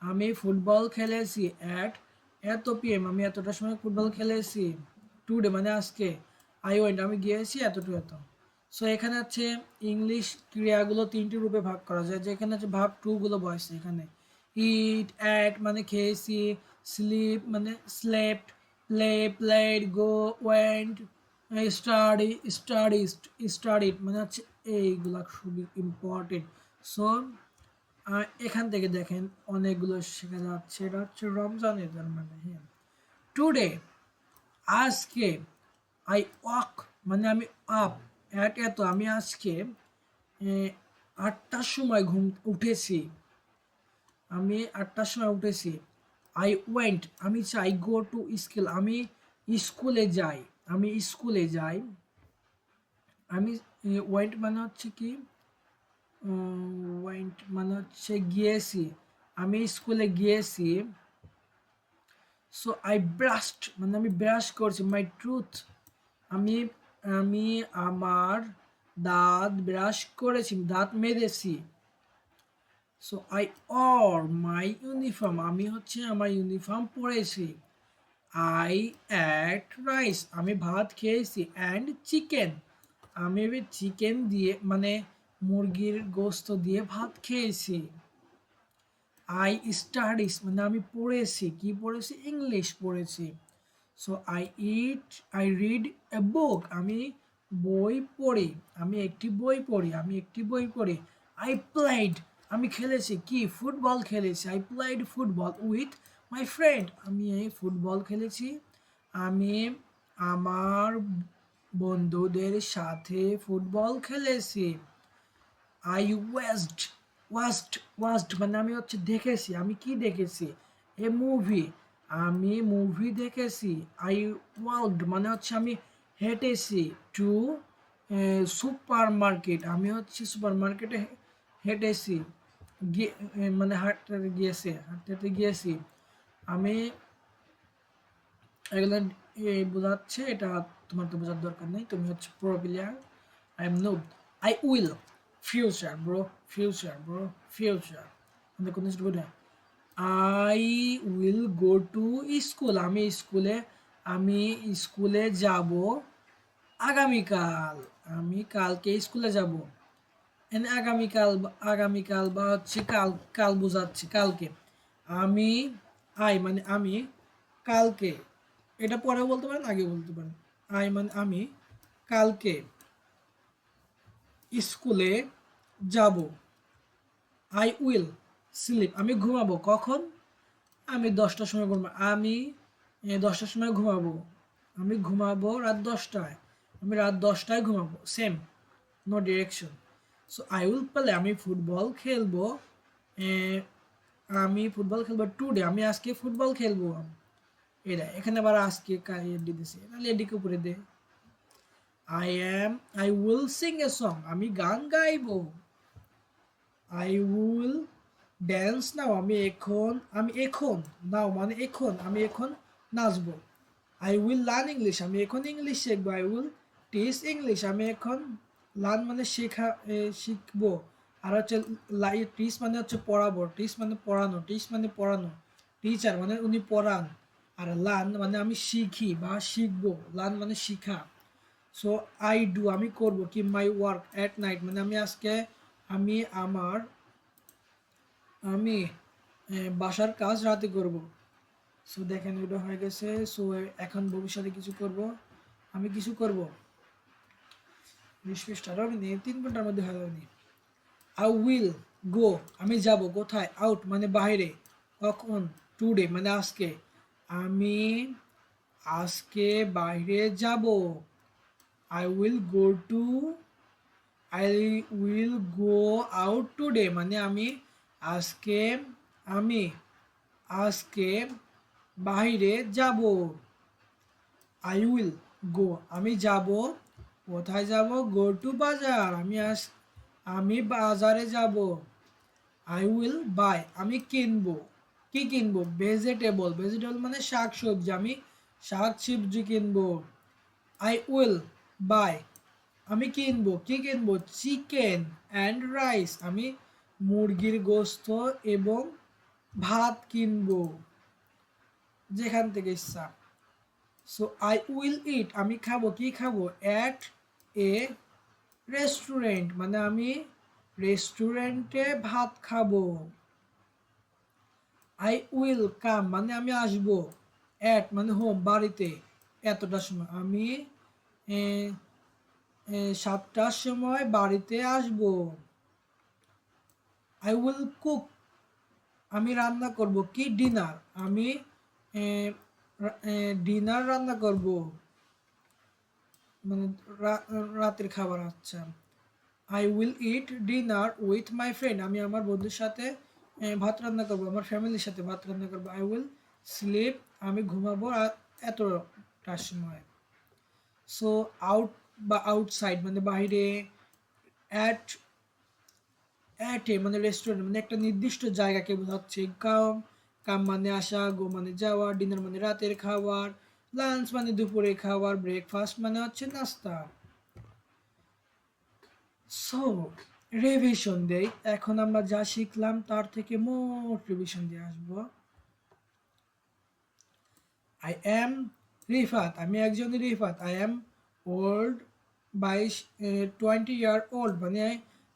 আমি ফুটবল খেলেছি। এত পিএম আমি এতটার সময় ফুটবল খেলেছি। টুডে মানে আজকে। আই ওয়েন্ট আমি গিয়েছি এত টু এত। সো এখানে হচ্ছে ইংলিশ ক্রিয়াগুলো তিনটি রূপে ভাগ করা যায়, যেখানে হচ্ছে ভাব টু গুলো বয়সে এখানে। ইট অ্যাট মানে খেয়েছি, স্লিপ মানে slept, play played, go went, studied মানে হচ্ছে এইগুলা খুবই ইম্পর্টেন্ট। সো এখান থেকে দেখেন অনেকগুলো শেখা যাচ্ছে, এটা হচ্ছে রমজানের তার মানে। হ্যাঁ, টুডে আজকে। আই ওয়াক মানে আমি আপ, এত আমি আজকে 8টার সময় উঠেছি, আমি 8টার সময় উঠেছি। আই ওয়েন্ট আমি চাই, গো টু স্কুল আমি স্কুলে যাই, আমি স্কুলে যাই। আমি ওয়েন্ট মানে হচ্ছে কি, ওয়েন্ট মানে হচ্ছে গিয়েছি, আমি স্কুলে গিয়েছি। সো আই ব্রাশড মানে আমি ব্রাশ করছি। মাই ট্রুথ আমি আমি আমার দাঁত ব্রাশ করেছি, দাঁত মেজেছি। So I or my uniform আমি হচ্ছে আমার ইউনিফর্ম পরেছি। আই অ্যাট রাইস আমি ভাত খেয়েছি। অ্যান্ড চিকেন আমি চিকেন দিয়ে মানে মুরগির গোস্ত দিয়ে ভাত খেয়েছি। আই স্টাডিস মানে আমি পড়েছি, কি পড়েছি, ইংলিশ পড়েছি। সো আই রিড এ বুক আমি বই পড়ি, আমি একটি বই পড়ি। আই প্লেড আমি খেলেছি কি, ফুটবল খেলেছি। I played football with my friend আমি এই ফুটবল খেলেছি আমি আমার বন্ধুদের সাথে ফুটবল খেলেছি। আই ওয়াচড মানে আমি হচ্ছে দেখেছি। আমি কি দেখেছি? এ মুভি। আমি মুভি দেখেছি। আই ওয়াকড মানে হচ্ছে আমি হেঁটেছি। টু সুপার মার্কেট, আমি হচ্ছে সুপার মার্কেটে হেঁটেছি। মানে হাঁটতে গিয়েছি। আমি এগুলো বোঝাচ্ছে, এটা তোমার তো বোঝার দরকার নেই, তুমি হচ্ছে pro player. I am no. I will future bro future মানে কোন কিছু না। I will go to school, আমি স্কুলে যাব আগামীকাল। আমি কালকে স্কুলে যাব। আগামীকাল বা হচ্ছে কাল, কাল বোঝাচ্ছে কালকে। আমি মানে আমি কালকে, এটা পরে বলতে পারেন, আগে বলতে পারেন। মানে আমি কালকে স্কুলে যাব। আই উইল স্লিপ, আমি ঘুমাবো কখন? আমি 10টার সময় ঘুমাবো। আমি 10টার সময় ঘুমাবো। আমি ঘুমাবো রাত 10টায়। আমি রাত 10টায় ঘুমাবো। Same, no direction. So I will play, আমি ফুটবল খেলবো। আমি ফুটবল খেলবো টুডে, আমি আজকে ফুটবল খেলবো। এটা এখানে আবার আজকে লেডি দিছে, লেডিকে উপরে দে। I will sing a song, আমি গান গাইবো। আই উইল ড্যান্স নাও, আমি এখন নাও মানে এখন, আমি এখন নাচবো। আই উইল লার্ন ইংলিশ, আমি এখন ইংলিশ শিখবো। আই উইল টিচ ইংলিশ, আমি এখন লার্ন মানে শিখবো। আর হচ্ছে টিচ মানে হচ্ছে পড়াবো, টিচ মানে পড়ানো, টিচার মানে উনি পড়ান। আর লার্ন মানে আমি শিখি বা শিখবো, লার্ন মানে শিখা। সো আই ডু, আমি করব কি মাই ওয়ার্ক অ্যাট নাইট, মানে আমি আজকে আমি আমার আমি বাসার কাজ রাতে করব। সো দেখেন ওটা হয়ে গেছে। সো এখন ভবিষ্যতে কিছু করব, আমি কিছু করব। 20 পৃষ্ঠার হবে নি, 3 ঘন্টার মধ্যে হয়ে যাবে নি। আই উইল গো, আমি যাব কোথায়? আউট মানে বাইরে। কখন? টুডে মানে আজকে। আমি আজকে বাইরে যাব। I will go two I will go out today মানে আজকে আমি আজকে বাইরে যাব। আই উইল গো, আমি যাব কোথায় যাব? গো টু বাজার, আমি বাজারে যাব। আই উইল বাই, আমি কিনবো। কি কিনবো? ভেজিটেবল মানে শাক সবজি, আমি শাক সবজি কিনবো। আই উইল বাই, আমি কিনবো। কি কিনবো? চিকেন অ্যান্ড রাইস, আমি মুরগির গোস্ত এবং ভাত কিনবো, যেখান থেকে ইচ্ছা। সো আই উইল ইট, আমি খাবো। কি খাবো? অ্যাট এ রেস্টুরেন্ট মানে আমি রেস্টুরেন্টে ভাত খাবো। আই উইল কাম মানে আমি আসবো। অ্যাট মানে হোম, বাড়িতে। এতটার সময় আমি 7টার সময় বাড়িতে আসবো। আই উইল কুক, আমি রান্না করব। কি? ডিনার, আমি ডিনার রান্না করব, মানে রাতের খাবার। আচ্ছা, I will it dinner with my friend, আমি আমার বন্ধুর সাথে ভাত রান্না করবো, আমার ফ্যামিলির সাথে ভাত রান্না করবো। আই উইল স্লিপ, আমি ঘুমাবো এতটার সময়। সো আউট বা আউটসাইড মানে বাইরে। অ্যাট অ্যাট এ মানে রেস্টুরেন্ট মানে একটা নির্দিষ্ট জায়গাকে বোঝাচ্ছে। কাম, কাম মানে আসা, গো মানে যাওয়া, ডিনার মানে রাতের খাবার, লাঞ্চ মানে দুপুরে খাবার, ব্রেকফাস্ট মানে হচ্ছে নাস্তা। সো রিভিশন দেই, এখন আমরা যা শিখলাম তার থেকে মোট রিভিশন দিয়ে আসবো। আই এম রিফাত, আমি একজন Rifat. I am old 20 year old মানে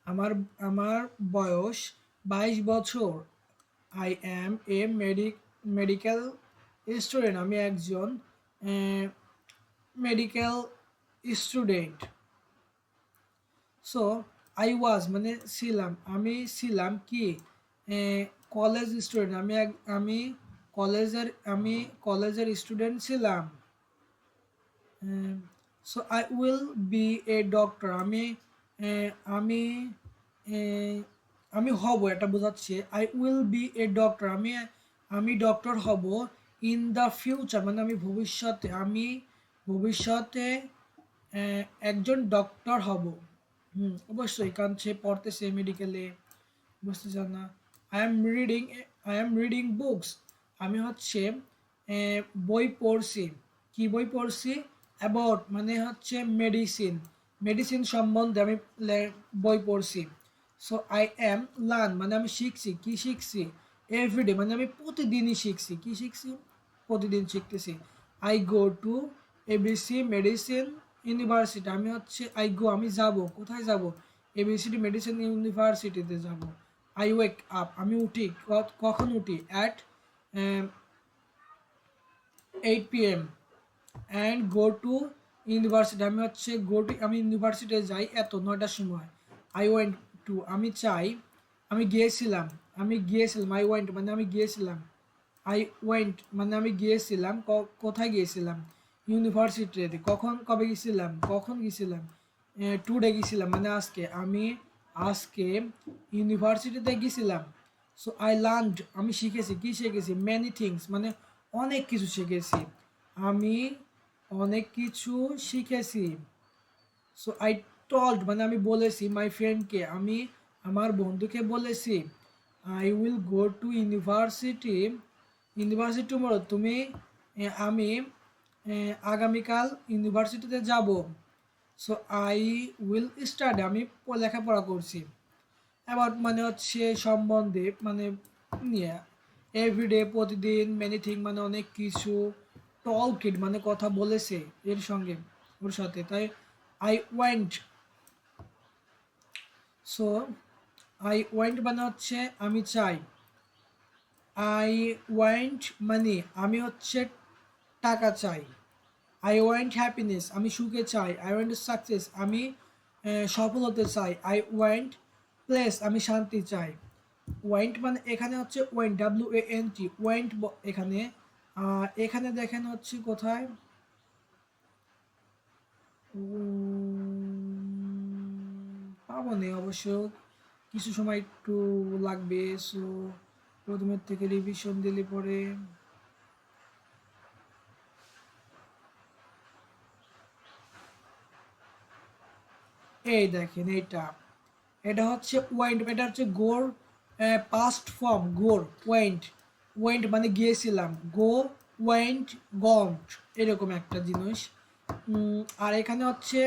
আমার আমার বয়স 22 বছর। I am A medical student, আমি একজন মেডিকেল স্টুডেন্ট। সো আই ওয়াজ মানে ছিলাম, আমি ছিলাম কি? কলেজ স্টুডেন্ট, আমি কলেজের স্টুডেন্ট ছিলাম। So I will B a doctor, আমি আমি আমি হব, এটা বোঝাচ্ছে। I will B a doctor, আমি ডক্টর হব। ইন দ্য ফিউচার মানে আমি ভবিষ্যতে, আমি ভবিষ্যতে একজন ডক্টর হব। অবশ্যই, কারণ সে পড়তেছে মেডিকেলে, বুঝতে চান না। I am reading, I am reading books, আমি হচ্ছে বই পড়ছি। কি বই পড়ছি? অ্যাবাউট মানে হচ্ছে মেডিসিন, মেডিসিন সম্বন্ধে আমি বই পড়ছি। সো আই এম লার্ন মানে আমি শিখছি। কি শিখছি? এভরিডে মানে আমি প্রতিদিনই শিখছি। কি শিখছি? প্রতিদিন শিখতেছি। I go to ABC medicine university, আমি হচ্ছে আই গো আমি যাব, কোথায় যাব? এবিসিডি মেডিসিন ইউনিভার্সিটিতে যাব। আই ওয়েক আপ আমি উঠি, কখন উঠি? At 8 p.m. And go to university, আমি হচ্ছে গো টু আমি ইউনিভার্সিটিতে যাই এত 9টার সময়। আই ওয়েন্ট টু আমি চাই, আমি গিয়েছিলাম, আই ওয়েন্ট মানে আমি গিয়েছিলাম। আই ওয়েন্ট মানে আমি গিয়েছিলাম, কোথায় গিয়েছিলাম? ইউনিভার্সিটিতে। কবে গেছিলাম? কখন গেছিলাম? টুডে গেছিলাম মানে আজকে, আমি আজকে ইউনিভার্সিটিতে গেছিলাম। সো আই লার্নড আমি শিখেছি। কি শিখেছি? ম্যানি থিংস মানে অনেক কিছু শিখেছি, আমি অনেক কিছু শিখেছি। সো আই টল্ড মানে আমি বলেছি, মাই ফ্রেন্ডকে আমি আমার বন্ধুকে বলেছি। I will go two university, university tomorrow তুমি আমি আগামীকাল ইউনিভার্সিটিতে যাব। সো আই উইল স্টাডি আমি লেখাপড়া করছি। অ্যাবাউট মানে হচ্ছে সম্বন্ধে, মানে নিয়ে। এভরিডে প্রতিদিন, মেনি থিং মানে অনেক কিছু, টল কিড মানে কথা বলেছে এর সঙ্গে, ওর সাথে। তাই I went, so I went মানে হচ্ছে আমি চাই। আই ওয়েন্ট মানে আমি হচ্ছে টাকা চাই। আই ওয়েন্ট হ্যাপিনেস আমি সুখে চাই। আই ওয়েন্ট সাকসেস আমি সফল হতে চাই। আই ওয়েন্ট প্লেস আমি শান্তি চাই। ওয়েন্ট মানে এখানে হচ্ছে ওয়েন্ট, WANT ওয়েন্ট, এখানে এখানে দেখেন হচ্ছে কোথায়, পাবো না অবশ্য, কিছু সময় একটু লাগবে। সো প্রথমের থেকে রিভিশন দিলে পরে, এই দেখেন এইটা, এটা হচ্ছে ওয়েন্ট, এটা হচ্ছে গোর পাস্ট ফর্ম, গোর ওয়েন্ট, ওয়েন্ট মানে গিয়েছিলাম, গো ওয়েন্ট গন্ট, এরকম একটা জিনিস। আর এখানে হচ্ছে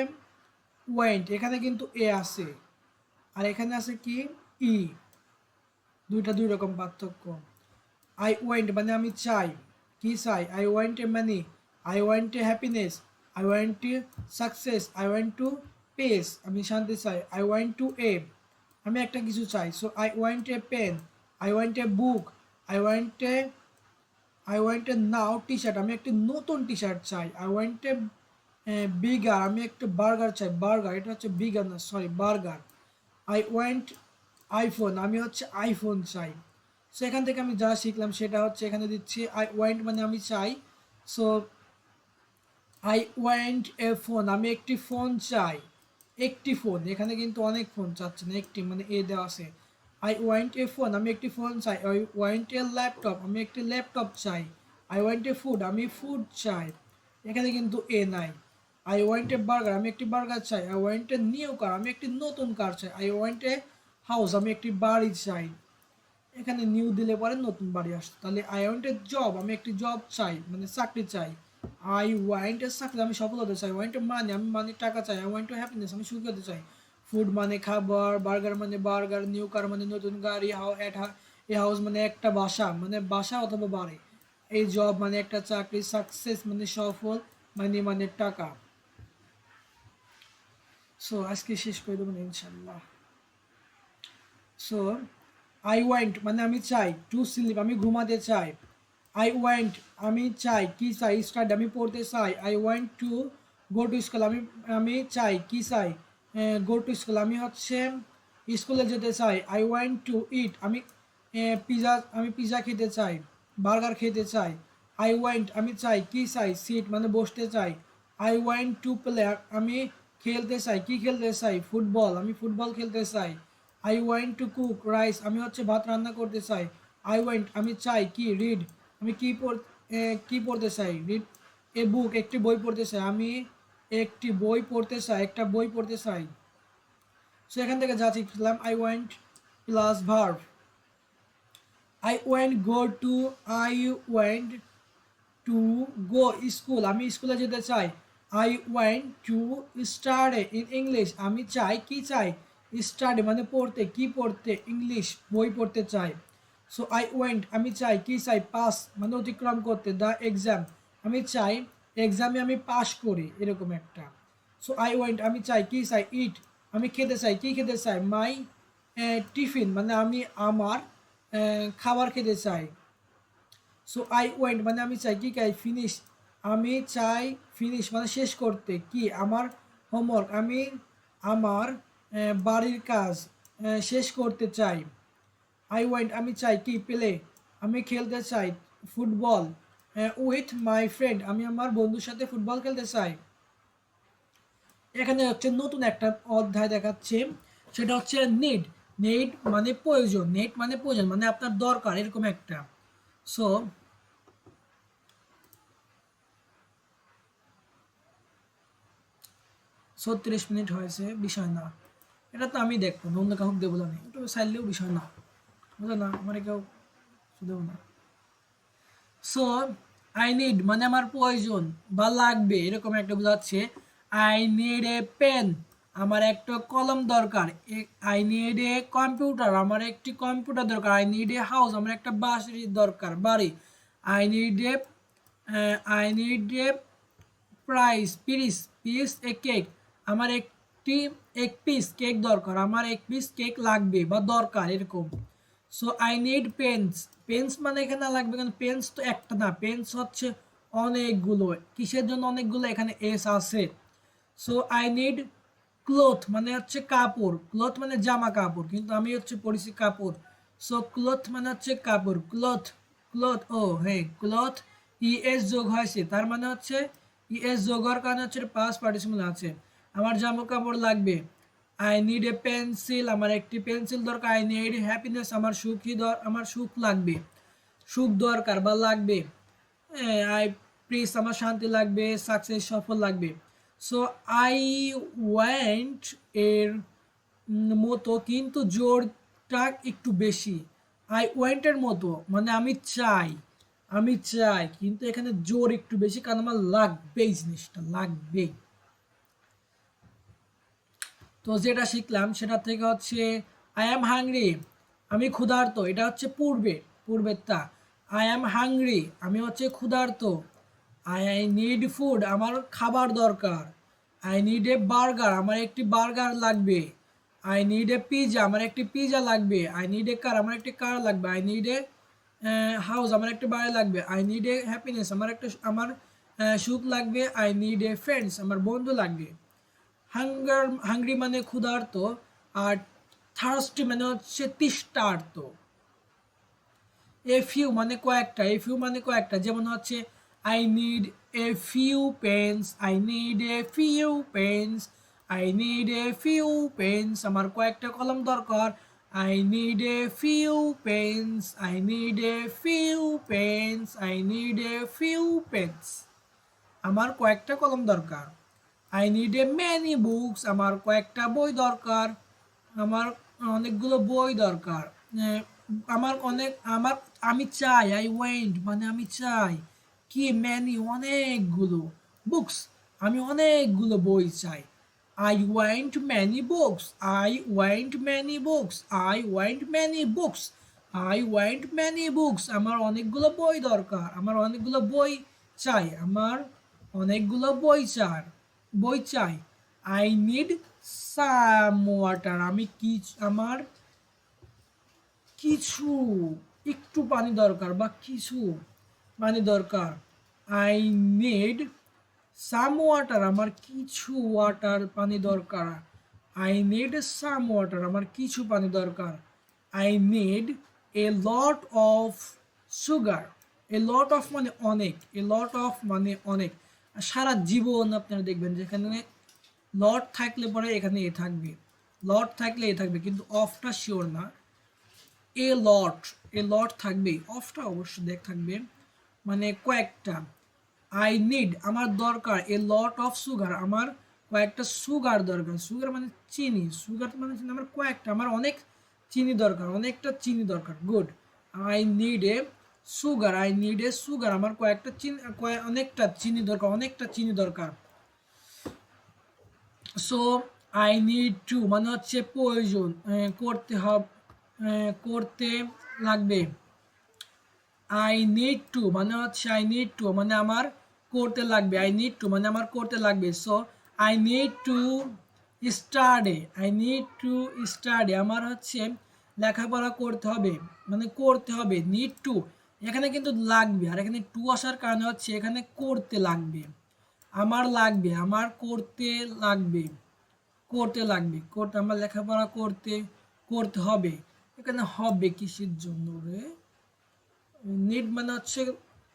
ওয়েন্ট, এখানে কিন্তু এ আছে, আর এখানে আছে কি ই, দুইটা দুই রকম পার্থক্য। আই ওয়েন্ট মানে আমি চাই। কি চাই? I went A money, I went A happiness, I went A success, I went to pace আমি শান্তি চাই। আই ওয়েন্ট টু এ আমি একটা কিছু চাই। So I went a pen, I went a book, I went a I went a now T shirt আমি একটি নতুন টি শার্ট চাই। আই ওয়েন্ট এ বিগার আমি একটা বার্গার চাই। বার্গার এটা হচ্ছে বিগার না, sorry burger. I went iPhone আমি হচ্ছে আইফোন চাই। সো এখান থেকে আমি যা শিখলাম সেটা হচ্ছে এখানে দিচ্ছি। আই ওয়েন্ট মানে আমি চাই। So I went A phone আমি একটি ফোন চাই। একটি ফোন, এখানে কিন্তু অনেক ফোন চাচ্ছে না, একটি মানে এ দেওয়া আছে। আই ওয়েন্ট এ ফোন আমি একটি ফোন চাই। আই ওয়েন্ট এ ল্যাপটপ আমি একটি ল্যাপটপ চাই। আই ওয়েন্ট এ ফুড আমি ফুড চাই, এখানে কিন্তু এ নাই। আই ওয়েন্ট এ বার্গার আমি একটি বার্গার চাই। I went a new car আমি একটি নতুন কার চাই। আই ওয়েন্ট এ হাউস আমি একটি বাড়ি চাই, এখানে নিউ দিলে পরে নতুন বাড়ি আসতো। তাহলে আই ওয়ান্ট এ জব আমি একটি জব চাই মানে চাকরি চাই। আই ওয়ান্ট এ সাকসেস আমি সফল হতে চাই। ওয়ান্ট এ মানি আমি মানে টাকা চাই। আই ওয়ান্ট টু হ্যাপিনেস আমি সুখী হতে চাই। ফুড মানে খাবার, বার্গার মানে বার্গার, নিউ কার মানে নতুন গাড়ি, এ হাউস মানে একটা বাসা মানে বাসা অথবা বাড়ি, এই জব মানে একটা চাকরি, সাকসেস মানে সফল, মানি মানে টাকা। সো আজকে শেষ করে দেবেন ইনশাল্লাহ। সো আই ওয়ান্ট মানে আমি চাই। টু স্লিপ আমি ঘুমাতে চাই। আই ওয়ান্ট আমি চাই। কি চাই? স্টাডি আমি পড়তে চাই। I want to go to school আমি আমি চাই। কি চাই? গো টু স্কুল আমি হচ্ছে স্কুলে যেতে চাই। আই ওয়ান্ট টু ইট আমি পিজা খেতে চাই, বার্গার খেতে চাই। আই ওয়ান্ট আমি চাই। কি চাই? সিট মানে বসতে চাই। আই ওয়ান্ট টু প্লে, আমি খেলতে চাই, কি খেলতে চাই, ফুটবল, আমি ফুটবল খেলতে চাই। I want to cook rice, আমি হচ্ছে ভাত রান্না করতে চাই। আই ওয়ান্ট, আমি চাই, কি রিড, আমি কি পড়তে চাই, রিড এ বুক, একটি বই পড়তে চাই, আমি একটি বই পড়তে চাই, একটা বই পড়তে চাই। সো এখান থেকে যা শিখলাম, I want plus verb. I want go to, I want to go school, আমি স্কুলে যেতে চাই। I want to study in English, আমি চাই, কি চাই, স্টাডি মানে পড়তে, কি পড়তে, ইংলিশ বই পড়তে চাই। সো আই ওয়ান্ট, আমি চাই, কি চাই, পাস মানে অতিক্রম করতে, দ্য এক্সাম, আমি চাই এক্সামে আমি পাস করি, এরকম একটা। সো আই ওয়ান্ট, আমি চাই, কি চাই, ইট, আমি খেতে চাই, কি খেতে চাই, মাই টিফিন মানে আমি আমার খাবার খেতে চাই। সো আই ওয়েন্ট মানে আমি চাই, কি চাই, ফিনিশ, আমি চাই ফিনিশ মানে শেষ করতে, কি আমার হোমওয়ার্ক, আমি আমার বাড়ির কাজ শেষ করতে চাই। আই ওয়েন্ট, আমি চাই, কি প্লে, আমি খেলতে চাই ফুটবল উইথ মাই ফ্রেন্ড, আমি আমার বন্ধুর সাথে ফুটবল খেলতে চাই। এখানে হচ্ছে নতুন একটা অধ্যায় দেখাচ্ছে, সেটা হচ্ছে নিড। নিড মানে প্রয়োজন, নিড মানে প্রয়োজন মানে আপনার দরকার, এরকম একটা। সো 36 মিনিট হয়েছে, বিষয় না, এটা তো আমি দেখবো না, অন্য কাউকে দেবো না, একটু চাইলেও বিষয় না, বুঝলো না, আমার কেউ দেবো না। সো আই নিড মানে আমার প্রয়োজন বা লাগবে, এরকম একটা বোঝাচ্ছে। আই নিড এ পেন, আমার একটা কলম দরকার। আই নিড এ কম্পিউটার, আমার একটি কম্পিউটার দরকার। আই নিড এ হাউস, আমার একটা বাড়ি দরকার, বাড়ি। I need A I need A price, piece a cake, আমার এক পিস কেক দরকার, আমার এক পিস কেক লাগবে বা দরকার, এরকম। So I need pens, pens মানে এখানে লাগবে, কারণ পেন্স তো একটা না, পেন্স হচ্ছে অনেকগুলো, কিসের জন্য অনেকগুলো, এখানে এস আছে। সো আই নিড ক্লথ মানে হচ্ছে কাপড়, ক্লথ মানে জামা কাপড়, কিন্তু আমি হচ্ছে পরিছি কাপড়। সো ক্লথ মানে হচ্ছে কাপড়, ক্লথ, ক্লথ, ও হ্যাঁ ক্লথ, ইএস যোগ হয়েছে, তার মানে হচ্ছে ইএস যোগ হওয়ার কারণে হচ্ছে পাস্ট পার্টিসিপল আছে। আমার জামা কাপড় লাগবে। আই নিড এ পেন্সিল, আমার একটি পেন্সিল দরকার। আই নিড হ্যাপিনেস, আমার সুখ লাগবে, সুখ দরকার বা লাগবে। আই প্লিজ, আমার শান্তি লাগবে, সাকসেস সফল লাগবে। সো আই ওয়ান্ট এর মতো কিন্তু জোরটা একটু বেশি। আই ওয়ান্টের মতো মানে আমি চাই, আমি চাই, কিন্তু এখানে জোর একটু বেশি, কারণ আমার লাগবেই, জিনিসটা লাগবেই। তো যেটা শিখলাম সেটা থেকে হচ্ছে আই অ্যাম হাংরি, আমি ক্ষুধার্ত, এটা হচ্ছে পূর্বেরটা। আই অ্যাম হাংরি, আমি হচ্ছে ক্ষুধার্ত। আই নিড ফুড, আমার খাবার দরকার। আই নিড এ বার্গার, আমার একটি বার্গার লাগবে। আই নিড এ পিজা, আমার একটি পিজা লাগবে। আই নিড এ কার, আমার একটি কার লাগবে। আই নিড এ হাউস, আমার একটি বাড়ি লাগবে। আই নিড এ হ্যাপিনেস, আমার সুখ লাগবে। আই নিড এ ফ্রেন্ডস, আমার বন্ধু লাগবে। হাংরি মানে ক্ষুধার্ত, আর থার্স্টি মানে হচ্ছে তৃষ্ণার্ত। এ ফিউ মানে কয়েকটা, এ ফিউ মানে কয়েকটা, যেমন হচ্ছে I need a few pens, I need a few pens, I need a few pens, আমার কয়েকটা কলম দরকার। I need a few pens, I need a few pens, I need a few pens, আমার কয়েকটা কলম দরকার। I need a many books, আমার কয়েকটা বই দরকার, আমার অনেকগুলো বই দরকার। আহ, আমার আমি চাই, আই ওয়েন্ট মানে আমি চাই, কি ম্যানি অনেকগুলো, বুকস আমি অনেকগুলো বই চাই। I want many books, I want many books, I want many books, I want many books, আমার অনেকগুলো বই দরকার, আমার অনেকগুলো বই চাই, আমার অনেকগুলো বই চাই। আই নিড সাম ওয়াটার, আমার কিছু একটু পানি দরকার বা কিছু পানি দরকার। আই নিড সাম ওয়াটার, আমার কিছু পানি দরকার। আই নিড সাম ওয়াটার, আমার কিছু পানি দরকার। I need A lot of sugar, A lot of মানে অনেক, এ লট অফ মানে অনেক, সারা জীবন আপনারা দেখবেন যেখানে লট থাকলে পরে এখানে এ থাকবে, লট থাকলে এ থাকবে, কিন্তু অফটা শিওর না। এ লট, এ লট থাকবেই, অফটা অবশ্য দেখ থাকবে, মানে কয়েকটা। আই নিড আমার দরকার, এ লট অফ সুগার আমার কয়েকটা সুগার দরকার, সুগার মানে চিনি, সুগার মানে চিনি, আমার কয়েকটা, আমার অনেক চিনি দরকার, অনেকটা চিনি দরকার। Good. I need A sugar, I need A sugar আমার কয়েকটা চিনি, অনেকটা চিনি দরকার, অনেকটা চিনি দরকার। সো আই নিড টু মানে হচ্ছে প্রয়োজন, করতে হবে, করতে লাগবে। আই নিড টু মানে হচ্ছে আই নিড টু মানে আমার করতে লাগবে, আই নিড টু মানে আমার করতে লাগবে। So I need to study, I need to study আমার হচ্ছে লেখাপড়া করতে হবে, মানে করতে হবে। নিড টু এখানে কিন্তু লাগবে, আর এখানে টু আসার কারণে হচ্ছে এখানে করতে লাগবে, আমার লাগবে, আমার করতে লাগবে, করতে লাগবে, করতে আমার লেখাপড়া করতে করতে হবে। এখানে হবে কিসের জন্য রে? নিড মানে হচ্ছে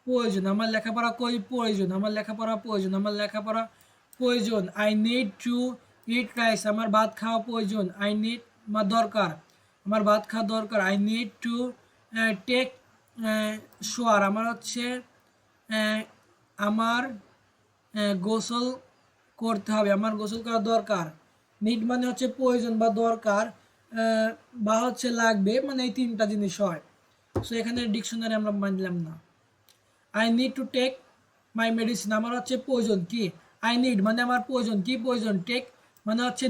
প্রয়োজন, আমার লেখাপড়া কই প্রয়োজন, আমার লেখাপড়া প্রয়োজন, আমার লেখাপড়া প্রয়োজন। I need two eat rice আমার ভাত খাওয়া প্রয়োজন, আই নিড আমার দরকার, আমার ভাত খাওয়া দরকার। আই নিড টু টেক শোয়ার আমার হচ্ছে আমার গোসল করতে হবে, আমার গোসল করা দরকার। নিড মানে হচ্ছে প্রয়োজন বা দরকার, বা হচ্ছে লাগবে, মানে এই তিনটা জিনিস হয়। সো এখানে ডিকশনারি আমরা মানলাম না। I need to take my medicine আমার হচ্ছে প্রয়োজন কি, আই নিড মানে আমার প্রয়োজন, কি প্রয়োজন, টেক মানে হচ্ছে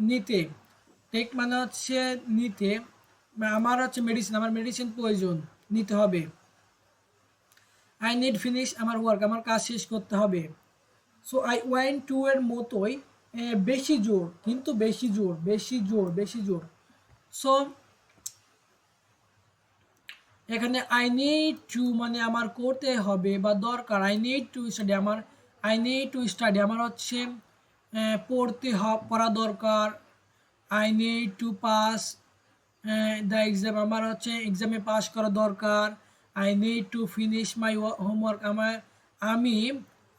নিতে, টেক মানে হচ্ছে নিতে, আমার হচ্ছে মেডিসিন আমার মেডিসিন প্রয়োজন, নিতে হবে। আই নিড ফিনিশ আমার ওয়ার্ক আমার কাজ শেষ করতে হবে। সো আই ওয়ান্ট টু এর মতোই বেশি জোর, কিন্তু বেশি জোর, বেশি জোর, বেশি জোর। সো এখানে আই নিড টু মানে আমার করতে হবে বা দরকার, আই নিড টু স্টাডি আমার, আই নিড টু স্টাডি আমার হচ্ছে পড়া দরকার। I need two pass the exam আমার হচ্ছে এক্সামে পাস করা দরকার। I need to finish my homework আমি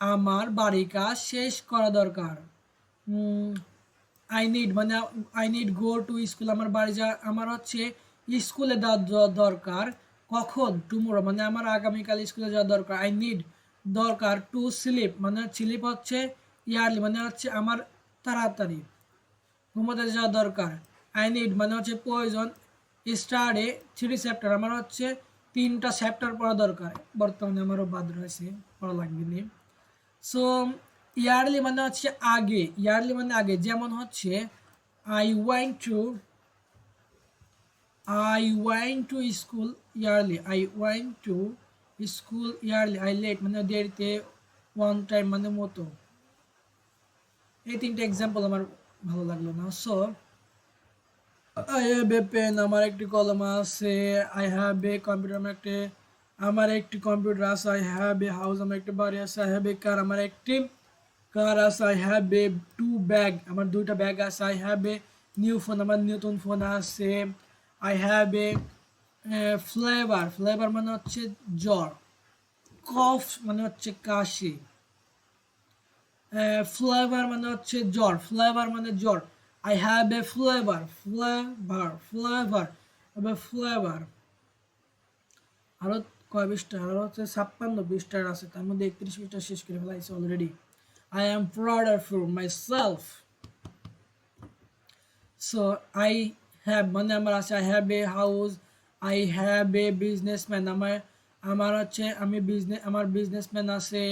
আমার বাড়ির কাজ শেষ করা দরকার। আই নিড মানে I need go to school আমার বাড়ি যা আমার হচ্ছে স্কুলে যাওয়া দরকার। কখন, টুমোরো মানে আমার আগামীকাল স্কুলে যাওয়া দরকার। আই নিড দরকার, টু স্লিপ মানে স্লিপ হচ্ছে ইয়ারলি মানে হচ্ছে আমার তাড়াতাড়ি ঘুমোতে যাওয়া দরকার। আই নিড মানে হচ্ছে প্রয়োজন, স্টাডি 3 চ্যাপ্টার আমার হচ্ছে 3টা চ্যাপ্টার পড়া দরকার, বর্তমানে আমারও বাদ রয়েছে, পড়া লাগবে না। সো ইয়ারলি মানে হচ্ছে আগে, ইয়ারলি মানে আগে, যেমন হচ্ছে I want two, I want to school yearly, I want to school yearly. I let মানে দেরিতে, ওয়ান টাইম মানে মতো। এই তিনটে এক্সাম্পল আমার ভালো লাগলো না। So I have a pen আমার একটি কলম আছে, আই হ্যাভ এ কম্পিউটার আমার একটি কম্পিউটার আছে, আই হ্যাভ এ হাউস আমার একটি বাড়ি আছে, আই হ্যাভ এ কার আমার একটি কার আছে, I have a two bag আমার দুইটা ব্যাগ আছে, I have a new phone আমার নতুন ফোন আছে, I have a flavour, flavour মানে হচ্ছে জ্বর, কফ মানে হচ্ছে কাশি, ফ্লেভার মানে হচ্ছে জ্বর, ফ্লেভার মানে জ্বর। I have a flavour, flavour, flavour, flavour. আরও কয় পৃষ্ঠা, আরও হচ্ছে 56 পৃষ্ঠার আছে, তার মধ্যে 31 পৃষ্ঠা শেষ করে ফেলাইছে already. I am proud for my self. So I have মানে আমার আছে, I have a house, I have a businessman আমার, আমার হচ্ছে আমি আমার বিজনেসম্যান আছে।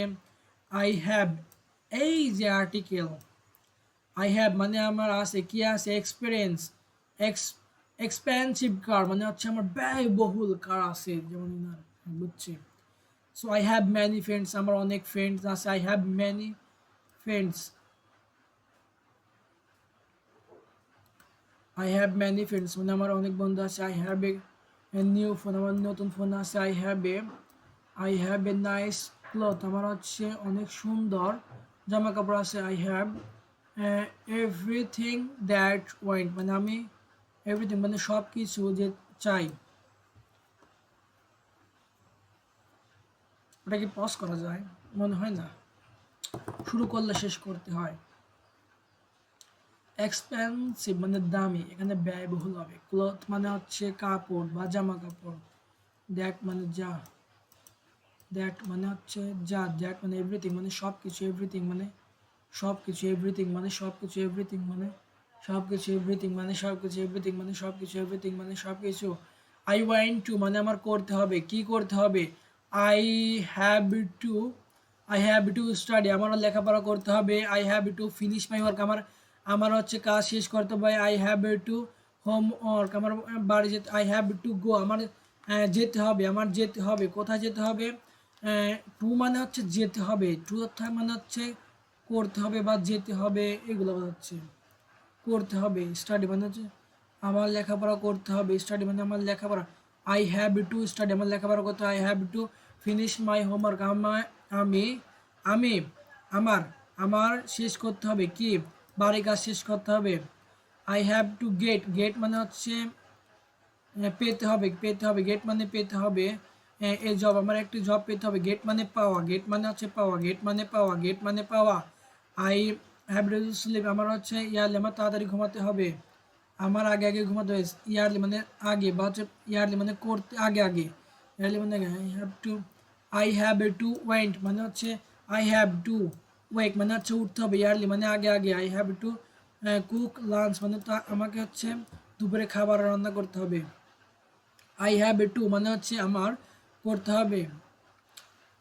আই হ্যাভ এই যে আর্টিকেল, আই হ্যাভ মানে আমার আছে কি আছে, এক্সপিরিয়েন্স, এক্সপেন্সিভ কার মানে হচ্ছে আমার ব্যয়বহুল কার আছে, যেমন বুঝছি। So I have many friends আমার অনেক ফ্রেন্ডস আছে, I have many friends, I have many friends মানে আমার অনেক বন্ধু আছে। I have a new phone আমার নতুন ফোন আছে। I have a nice cloth আমার হচ্ছে অনেক সুন্দর জামা কাপড় আছে। I have everything that want মানে আমি এভরিথিং মানে সব কিছু যে চাই। ওটা কি পজ করা যায়? মনে হয় না। শুরু করলে শেষ করতে হয়। এক্সপেন্সিভ মানে দামি, এখানে ব্যয়বহুল হবে। ক্লথ মানে হচ্ছে কাপড় বা জামা কাপড়। দ্যাট মানে যা, দ্যাট মানে হচ্ছে যা, দ্যাট মানে এভরিথিং মানে সব কিছু, এভরিথিং মানে সব কিছু, এভরিথিং মানে সব কিছু, এভরিথিং মানে সব কিছু, এভরিথিং মানে সব কিছু, এভরিথিং মানে সব কিছু, এভরিথিং মানে সব কিছু। আই ওয়ান্ট টু মানে আমার করতে হবে, কি করতে হবে। I have two, I have to study আমারও লেখাপড়া করতে হবে। I have to finish my work আমার আমার হচ্ছে কাজ শেষ করতে হবে। I have two home work আমার বাড়ি যেতে। আই হ্যাভ টু গো আমার যেতে হবে, আমার যেতে হবে। কোথায় যেতে হবে? টু মানে হচ্ছে যেতে হবে, টু মানে হচ্ছে করতে হবে বা যেতে হবে, এগুলো হচ্ছে করতে হবে। স্টাডি মানে হচ্ছে আমার লেখাপড়া করতে হবে, স্টাডি মানে আমার লেখাপড়া। আই হ্যাভ টু স্টাডি আমার লেখাপড়া করতে। I have to finish my homework আমি আমি আমার আমার শেষ করতে হবে কি, বাড়ির কাজ শেষ করতে হবে। I have to get, get মানে হচ্ছে পেতে হবে, পেতে হবে, গেট মানে পেতে হবে। এই জব আমার একটি জব পেতে হবে, গেট মানে পাওয়া, গেট মানে হচ্ছে পাওয়া, গেট মানে পাওয়া, গেট মানে পাওয়া। আই হ্যাভ টু স্লিপ আমার হচ্ছে ইয়ারলি আমার তাড়াতাড়ি ঘুমাতে হবে, আমার আগে আগে ঘুমাতে হবে। ইয়ারলি মানে আগে বা হচ্ছে ইয়ারলি মানে করতে আগে আগে, ইয়ারলি মানে আগে। আই হ্যাভ টু ওয়েন্ট মানে হচ্ছে আই হ্যাভ টু ওয়েক মানে হচ্ছে উঠতে হবে, ইয়ারলি মানে আগে আগে। I have to cook lunch মানে তা আমাকে হচ্ছে দুপুরে খাবার রান্না করতে হবে। আই হ্যাভ টু মানে হচ্ছে আমার করতে হবে।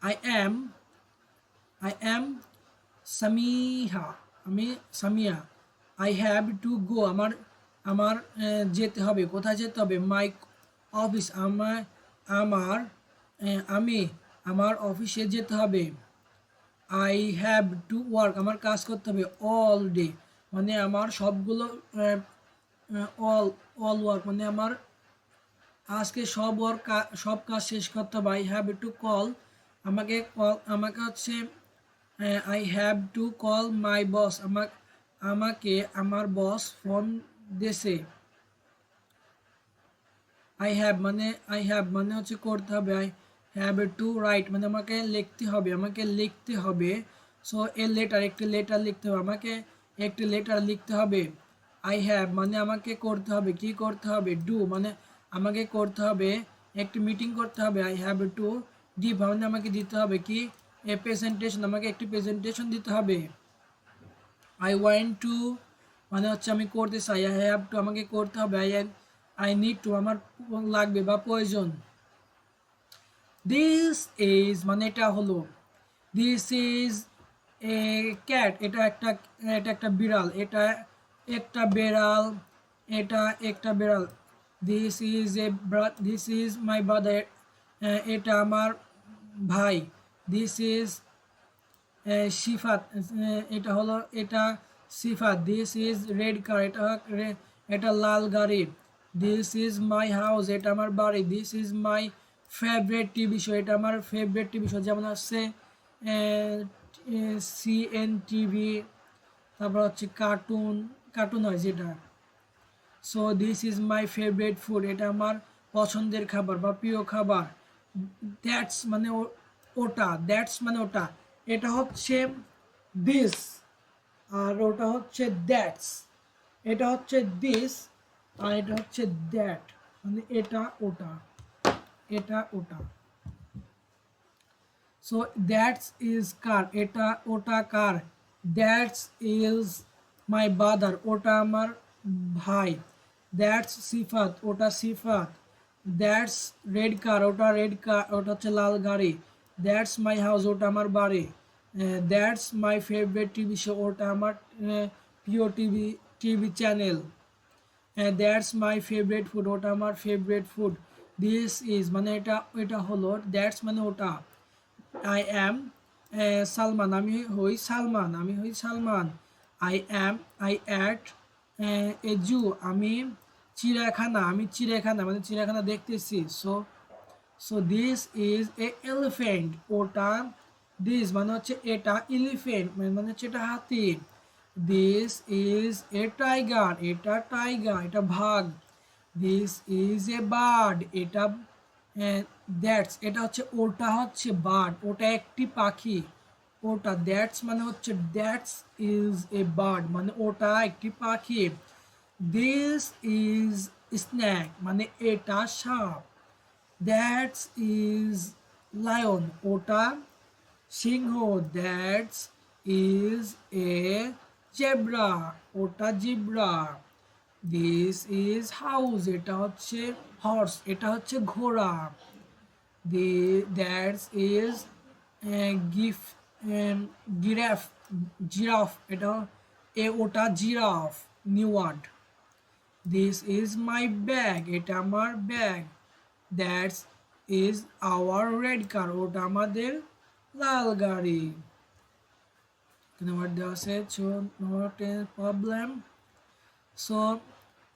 I am I am Samiha আমি Samia. I have to go আমার আমার যেতে হবে, কোথায় যেতে হবে? মাই অফিস আমার আমার আমি আমার অফিসে যেতে হবে। আই হ্যাভ টু ওয়ার্ক আমার কাজ করতে হবে অল ডে মানে আমার সবগুলো অল অল ওয়ার্ক মানে আমার আজকে সব কাজ শেষ করতে হবে। আই হ্যাভ টু কল আমাকে হচ্ছে I have to call my boss আমাকে আমার বস ফোন দিয়েছে। আই হ্যাভ মানে হচ্ছে করতে হবে। আই হ্যাভ টু রাইট মানে আমাকে লিখতে হবে, আমাকে লিখতে হবে। সো এ লেটার একটি লেটার লিখতে হবে, আমাকে একটি লেটার লিখতে হবে। আই হ্যাভ মানে আমাকে করতে হবে, কি করতে হবে? ডু মানে আমাকে করতে হবে, একটি মিটিং করতে হবে। আই হ্যাভ টু গিভ মানে আমাকে দিতে হবে কি, এ প্রেজেন্টেশন আমাকে একটি প্রেজেন্টেশন দিতে হবে। আই ওয়ান্ট টু মানে হচ্ছে আমি করতে চাই। আই হ্যাভ টু আমাকে করতে হবে। আই নিড টু আমার লাগবে বা প্রয়োজন। দিস ইজ মানে এটা হলো, দিস ইজ এ ক্যাট এটা একটা বিড়াল, এটা একটা বেড়াল, এটা একটা বেড়াল। দিস ইজ মাই ব্রাদার এটা আমার ভাই। দিস ইজ সিফাত এটা হলো এটা সিফাত। দিস ইজ রেড কার এটা লাল গাড়ি। দিস ইজ মাই হাউস এটা আমার বাড়ি। This is my favourite TV show এটা আমার ফেভারিট টিভি শো, যেমন হচ্ছে সিএন টিভি, তারপর হচ্ছে কার্টুন, কার্টুন হয় যেটা। So this is my favourite food এটা আমার পছন্দের খাবার বা প্রিয় খাবার। দ্যাটস মানে ওটা, দ্যাটস মানে ওটা, এটা হচ্ছে দিস আর ওটা হচ্ছে দ্যাটস। এটা হচ্ছে দিস আর এটা হচ্ছে দ্যাট মানে এটা ওটা, এটা ওটা। সো দ্যাটস ইজ কার এটা ওটা কার। দ্যাটস ইজ মাই ব্রাদার ওটা আমার ভাই। দ্যাটস সিফাত ওটা সিফাত। দ্যাটস রেড কার ওটা রেড কার ওটা হচ্ছে লাল গাড়ি। দ্যাটস মাই হাউস ওটা আমার বাড়ি। That's my favourite TV show ওটা আমার প্রিয় TV channel. That's my favourite food ওটা আমার ফেভারিট ফুড। দিস ইজ মানে এটা হলো, দ্যাটস মানে ওটা। আই অ্যাম সালমান আমি হই Salman. I am I at a zoo আমি চিড়িয়াখানা মানে চিড়িয়াখানা দেখতেছি। So this is a elephant ওটা, দিস মানে হচ্ছে এটা, এলিফেন্ট মানে হচ্ছে এটা হাতি। দিস ইজ এ টাইগার এটা বাঘ। দিস ইজ এ বার্ড এটা দ্যাটস এটা হচ্ছে ওটা হচ্ছে বার্ড ওটা একটি পাখি। ওটা, দ্যাটস মানে হচ্ছে দ্যাটস ইজ এ বার্ড মানে ওটা একটি পাখি। দিস ইজ স্ন্যাক মানে এটা সাপ। দ্যাটস ইজ লায়ন ওটা সিংহ। দ্যাটস ইজ এ জেব্রা ওটা জিব্রা। দিস ইজ হাউস এটা হচ্ছে হর্স এটা হচ্ছে ঘোড়া। দ্যাটস ইজ গিফ জিরাফ জিরাফ এটা ওটা giraffe new word. This is my bag এটা আমার bag. That's is our red car ওটা আমাদের লাল গাড়ি। নাম্বার দেওয়া আছে not a problem. So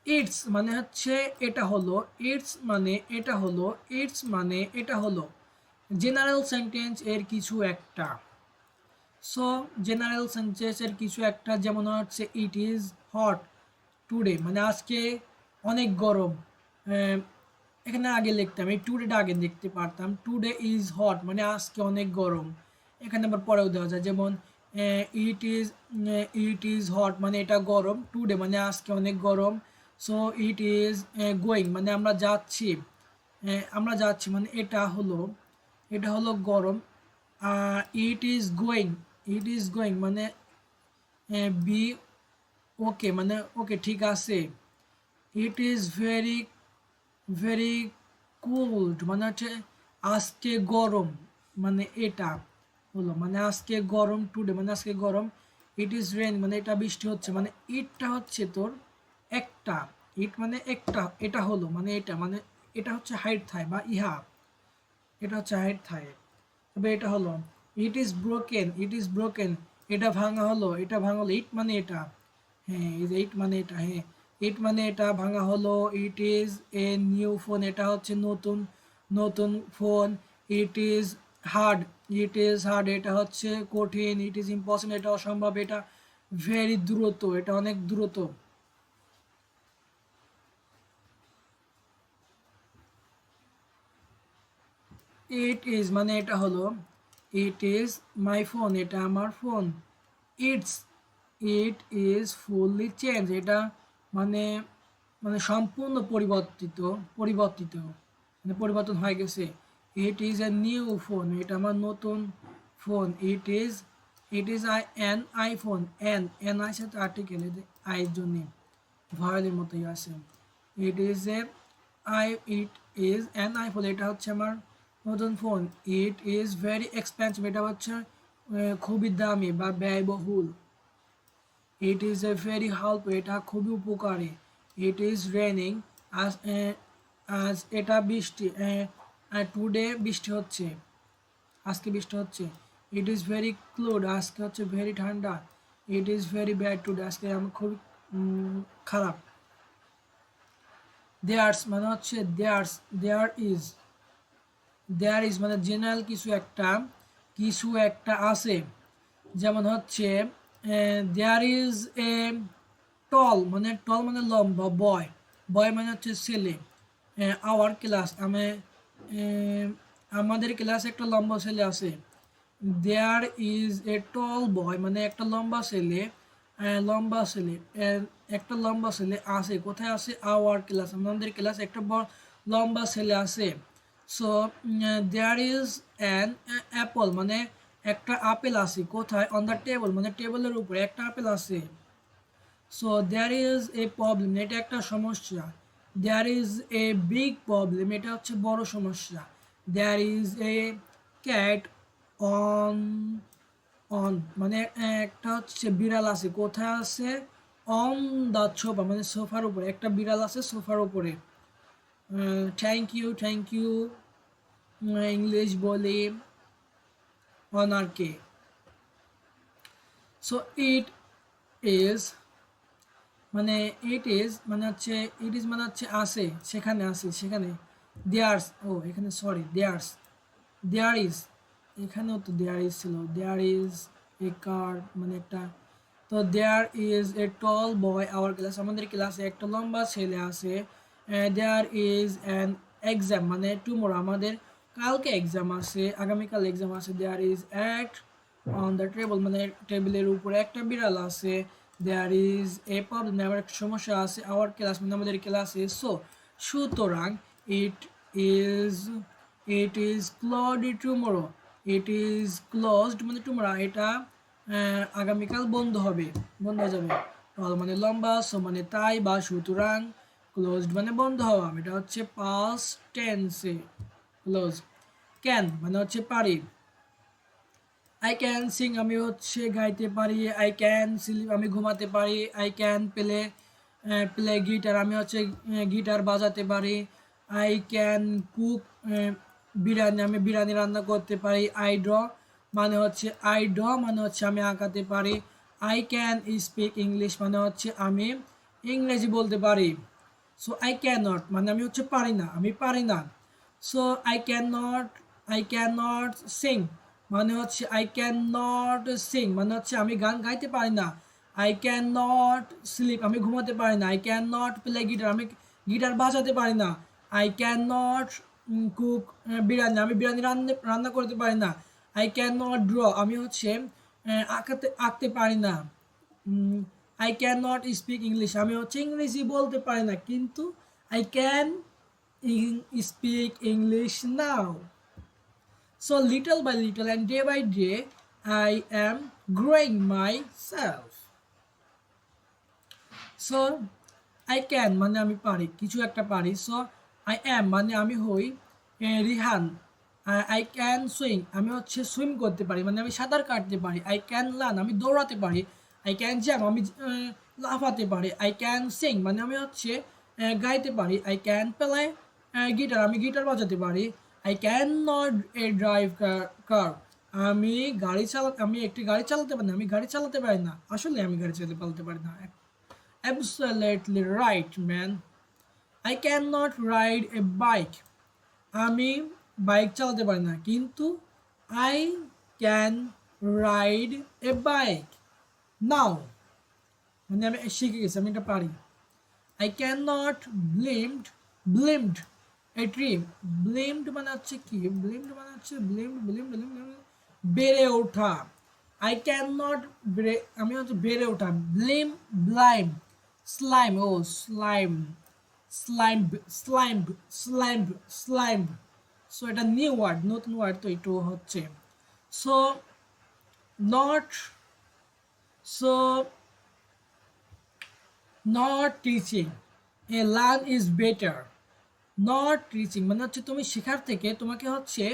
it's মানে হচ্ছে এটা হলো, ইটস মানে এটা হলো, ইটস মানে এটা হলো জেনারেল সেন্টেন্স এর কিছু একটা। সো জেনারেল সেন্টেন্সের কিছু একটা যেমন হচ্ছে ইট ইজ হট টুডে মানে আজকে অনেক গরম। এখানে আগে লিখতাম এই টুডেটা আগে লিখতে পারতাম। টুডে ইজ হট মানে আজকে অনেক গরম। এখানে আবার পরেও দেওয়া যায় যেমন ইট ইজ হট মানে এটা গরম। টুডে মানে আজকে অনেক গরম। সো ইট ইজ গোয়িং মানে আমরা যাচ্ছি মানে এটা হলো গরম। ইট ইজ গোয়িং মানে বি ওকে মানে ওকে ঠিক আছে। It is very very cold মানে হচ্ছে আজকে গরম মানে এটা হলো মানে আজকে গরম। টুডে মানে আজকে গরম। ইট ইজ রেন মানে এটা বৃষ্টি হচ্ছে মানে ইটটা হচ্ছে তোর একটা। ইট মানে একটা এটা হলো মানে এটা হচ্ছে হাইট থাই বা ইহা এটা হচ্ছে হাইট থাই। তবে এটা হলো ইট ইজ ব্রোকেন এটা ভাঙা হলো ইট মানে এটা। হ্যাঁ ইট মানে এটা হ্যাঁ ইট মানে এটা ভাঙা হলো। It is a new phone এটা হচ্ছে নতুন নতুন ফোন। ইট ইজ হার্ড এটা হচ্ছে কঠিন। ইট ইজ ইম্পসিবল এটা অসম্ভব। এটা ভেরি দ্রুত এটা অনেক দ্রুত। ইট ইজ মানে এটা হলো ইট ইজ মাই ফোন এটা আমার phone. It's it is fully change এটা মানে সম্পূর্ণ পরিবর্তিত মানে পরিবর্তন হয়ে গেছে। It is a new phone এটা আমার নতুন phone. It is an iPhone N I সাথে আর্টিকেল আইয়ের জন্য ভয়েলের মতোই আছে। It is a it is an iPhone এটা হচ্ছে আমার নতুন phone. It is very expensive এটা হচ্ছে খুবই দামি বা ব্যয়বহুল। It is a very help এটা খুবই উপকারী। ইট ইজ রেনিং আজ আজ এটা বৃষ্টি টুডে বৃষ্টি হচ্ছে আজকে বৃষ্টি হচ্ছে। ইট ইজ ভেরি ক্লোড আজকে হচ্ছে ভেরি ঠান্ডা। It is very bad today আজকে আমার খুব খারাপ। দেয়ার্স মানে হচ্ছে দেয়ার ইজ মানে জেনারেল কিছু একটা আছে। যেমন হচ্ছে দেয়ার ইজ এ টল মানে লম্বা বয় মানে হচ্ছে ছেলে। আওয়ার ক্লাস আমাদের ক্লাসে একটা লম্বা ছেলে আছে। দেয়ার ইজ এ টল বয় মানে একটা একটা লম্বা ছেলে আছে কোথায় আছে আওয়ার ক্লাস আমাদের ক্লাসে একটা লম্বা ছেলে আছে। So there is an apple মানে একটা আপেল আছে কোথায় অন দ্য টেবল মানে টেবিলের উপরে একটা আপেল আছে। So there is a problem এটা একটা সমস্যা। There is a big problem এটা হচ্ছে বড় সমস্যা। There is a cat on on মানে একটা হচ্ছে বিড়াল আছে কোথায় আছে অন দ্য সোফা মানে সোফার উপরে একটা বিড়াল আছে সোফার উপরে। থ্যাংক ইউ ইংলিশ বলি অনারকে। সো ইট ইজ মানে ইট ইজ মানে হচ্ছে আছে সেখানে দেয়ার্স এখানে সরি দেয়ার ইজ এখানেও তো দেয়ার ইজ ছিল। দেয়ার ইজ এ কার মানে একটা। তো there is a tall boy our class আমাদের ক্লাসে একটা লম্বা ছেলে আছে। দেয়ার ইজ অ্যান এক্সাম মানে টুমোরো আমাদের কালকে এক্সাম আছে আগামীকাল এক্সাম আছে। There is at on the table মানে টেবিলের উপরে একটা বিড়াল আছে। দেয়ার ইজ এ প্রবলেম আমার একটা সমস্যা আছে। আওয়ার ক্লাস মানে আমাদের ক্লাসে। সো সুতরাং it is it is closed tomorrow. It is closed মানে টুমোরো এটা আগামীকাল বন্ধ হবে, বন্ধ হয়ে যাবে। টল মানে লম্বা, সো মানে তাই বা সুতরাং, ক্লোজড মানে বন্ধ হওয়া, এটা হচ্ছে পাস্ট টেন্সে ক্লোজ। ক্যান মানে হচ্ছে পারি। আই ক্যান সিং আমি হচ্ছে গাইতে পারি। আই ক্যান স্লিপ আমি ঘুমাতে পারি। I can play play guitar আমি হচ্ছে গিটার বাজাতে পারি। আই ক্যান কুক বিরিয়ানি আমি বিরিয়ানি রান্না করতে পারি। আই ড্র মানে হচ্ছে আমি আঁকাতে পারি। আই ক্যান স্পিক ইংলিশ মানে হচ্ছে আমি ইংরেজি বলতে পারি। সো আই ক্যান নট মানে আমি হচ্ছে পারি না, আমি পারি না। So I can not sing মানে হচ্ছে আই ক্যান নট সিং মানে হচ্ছে আমি গান গাইতে পারি না। আই ক্যান নট স্লিপ আমি ঘুমাতে পারি না। I can not play guitar আমি গিটার বাজাতে পারি না। I can not cook biryani আমি বিরিয়ানি রান্না করতে পারি না। আই ক্যান নট ড্র আমি হচ্ছে আঁকতে পারি না। I can not speak English আমি হচ্ছে ইংরেজি বলতে পারি না, কিন্তু I can speak English now. So little by little and day by day, I am growing myself. So I can মানে আমি পারি, কিছু একটা পারি। So I am মানে আমি হই রিহান। আই ক্যান সুইং আমি হচ্ছে সুইম করতে পারি, মানে আমি সাঁতার কাটতে পারি। আই ক্যান লার্ন আমি দৌড়াতে পারি। আই ক্যান জাম্প আমি লাফাতে পারি। আই ক্যান সিং মানে আমি হচ্ছে গাইতে পারি। আই ক্যান প্লে গিটার আমি গিটার বাজাতে পারি। আই ক্যান নট ড্রাইভ কার আমি একটি গাড়ি চালাতে পারি না, আমি গাড়ি চালাতে পারি না, আসলে আমি গাড়ি চালাতে পারি না। Absolutely right, man. I cannot ride a bike. আমি বাইক চালাতে পারি না, কিন্তু I can ride a bike now মানে আমি শিখে গেছি, আমি এটা পারি। I cannot blind a tree. Blind মানে হচ্ছে কি? Blind মানে হচ্ছে বেড়ে ওঠা। I cannot আমি হচ্ছে বেড়ে ওঠা। Blind slime ও slime সো এটা নিউ ওয়ার্ড, নতুন ওয়ার্ড, তো একটু হচ্ছে। So not so not teaching A learn is better. Not teaching মানে হচ্ছে তুমি শেখার থেকে তোমাকে হচ্ছে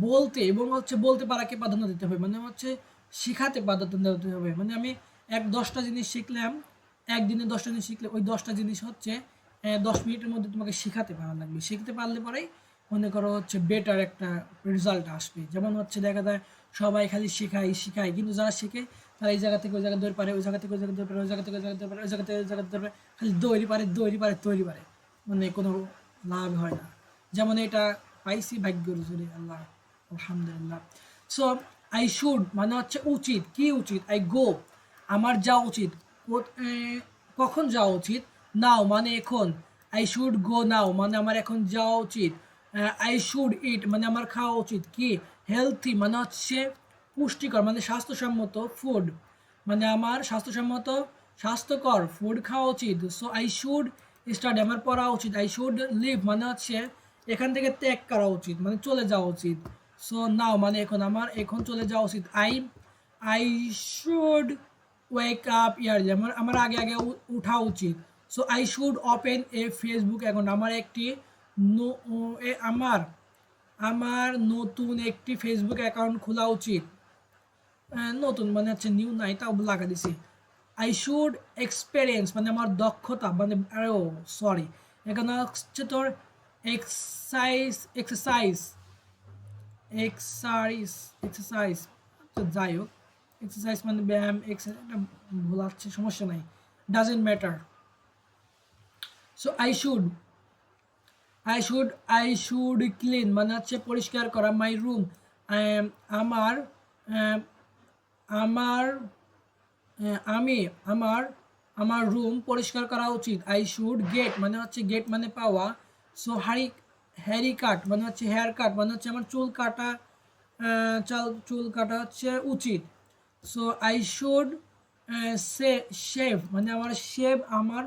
বলতে এবং হচ্ছে বলতে পারাকে প্রাধান্য দিতে হবে, মানে হচ্ছে শেখাতে প্রাধান্য দিতে হবে। মানে আমি 10টা জিনিস শিখলাম, একদিনে 10টা জিনিস শিখলে ওই 10টা জিনিস হচ্ছে 10 মিনিটের মধ্যে তোমাকে শেখাতে পারা লাগবে। শিখতে পারলে পরেই মনে করো হচ্ছে বেটার একটা রেজাল্ট আসবে। যেমন হচ্ছে দেখা যায় সবাই খালি শেখায়, কিন্তু যারা শেখে তারা এই জায়গা থেকে ওই জায়গায় দৌড় পারে, ওই জায়গা থেকে ওই জায়গায় দৌড় পারে, ওই জায়গা থেকে ওই জায়গায় দৌড় পারে, ওই জায়গা থেকে ওই জায়গায় দৌড় পারে, খালি দৌড়ি পারে, মানে কোনো লাভ হয় না। যেমন এটা পাইছি ভাগ্যের জোরে, আল্লাহ আলহামদুলিল্লাহ। সো আই শুড মানে হচ্ছে উচিত, কি উচিত? আই গো আমার যাওয়া উচিত। কখন যাওয়া উচিত? নাও মানে এখন। আই শুড গো নাও মানে আমার এখন যাওয়া উচিত। আই শুড ইট মানে আমার খাওয়া উচিত কি? হেলথি মানে হচ্ছে পুষ্টিকর, মানে স্বাস্থ্যসম্মত। ফুড মানে আমার স্বাস্থ্যকর ফুড খাওয়া উচিত। সো আই শুড স্টাডি আমার পড়া উচিত। আই শুড লিভ মানে হচ্ছে এখান থেকে ত্যাগ করা উচিত, মানে চলে যাওয়া উচিত। সো নাও মানে এখন আমার এখন চলে যাওয়া উচিত। I should wake up yearly আমার আগে আগে উঠা উচিত। So I should open A Facebook account আমার একটি আমার আমার নতুন একটি ফেসবুক অ্যাকাউন্ট খোলা উচিত। নতুন মানে হচ্ছে নিউ নাই, তাও লাগা দিছি। আই শুড এক্সপেরিয়েন্স মানে আমার দক্ষতা, মানে ও সরি, এখানে হচ্ছে তোর এক্সারসাইজ এক্সারসাইজ তো যাই হোক, এক্সারসাইজ মানে ব্যায়াম, ভুলাচ্ছে, সমস্যা নাই, doesn't matter. So I should clean মানে হচ্ছে পরিষ্কার করা। মাই রুম আমার আমার আমি আমার রুম পরিষ্কার করা উচিত। আই শুড গেট মানে হচ্ছে গেট মানে পাওয়া। সো হ্যারি কাট মানে হচ্ছে হেয়ার কাট মানে হচ্ছে আমার চুল কাটা চুল কাটা হচ্ছে উচিত। সো আই শুড শেভ মানে আমার শেভ আমার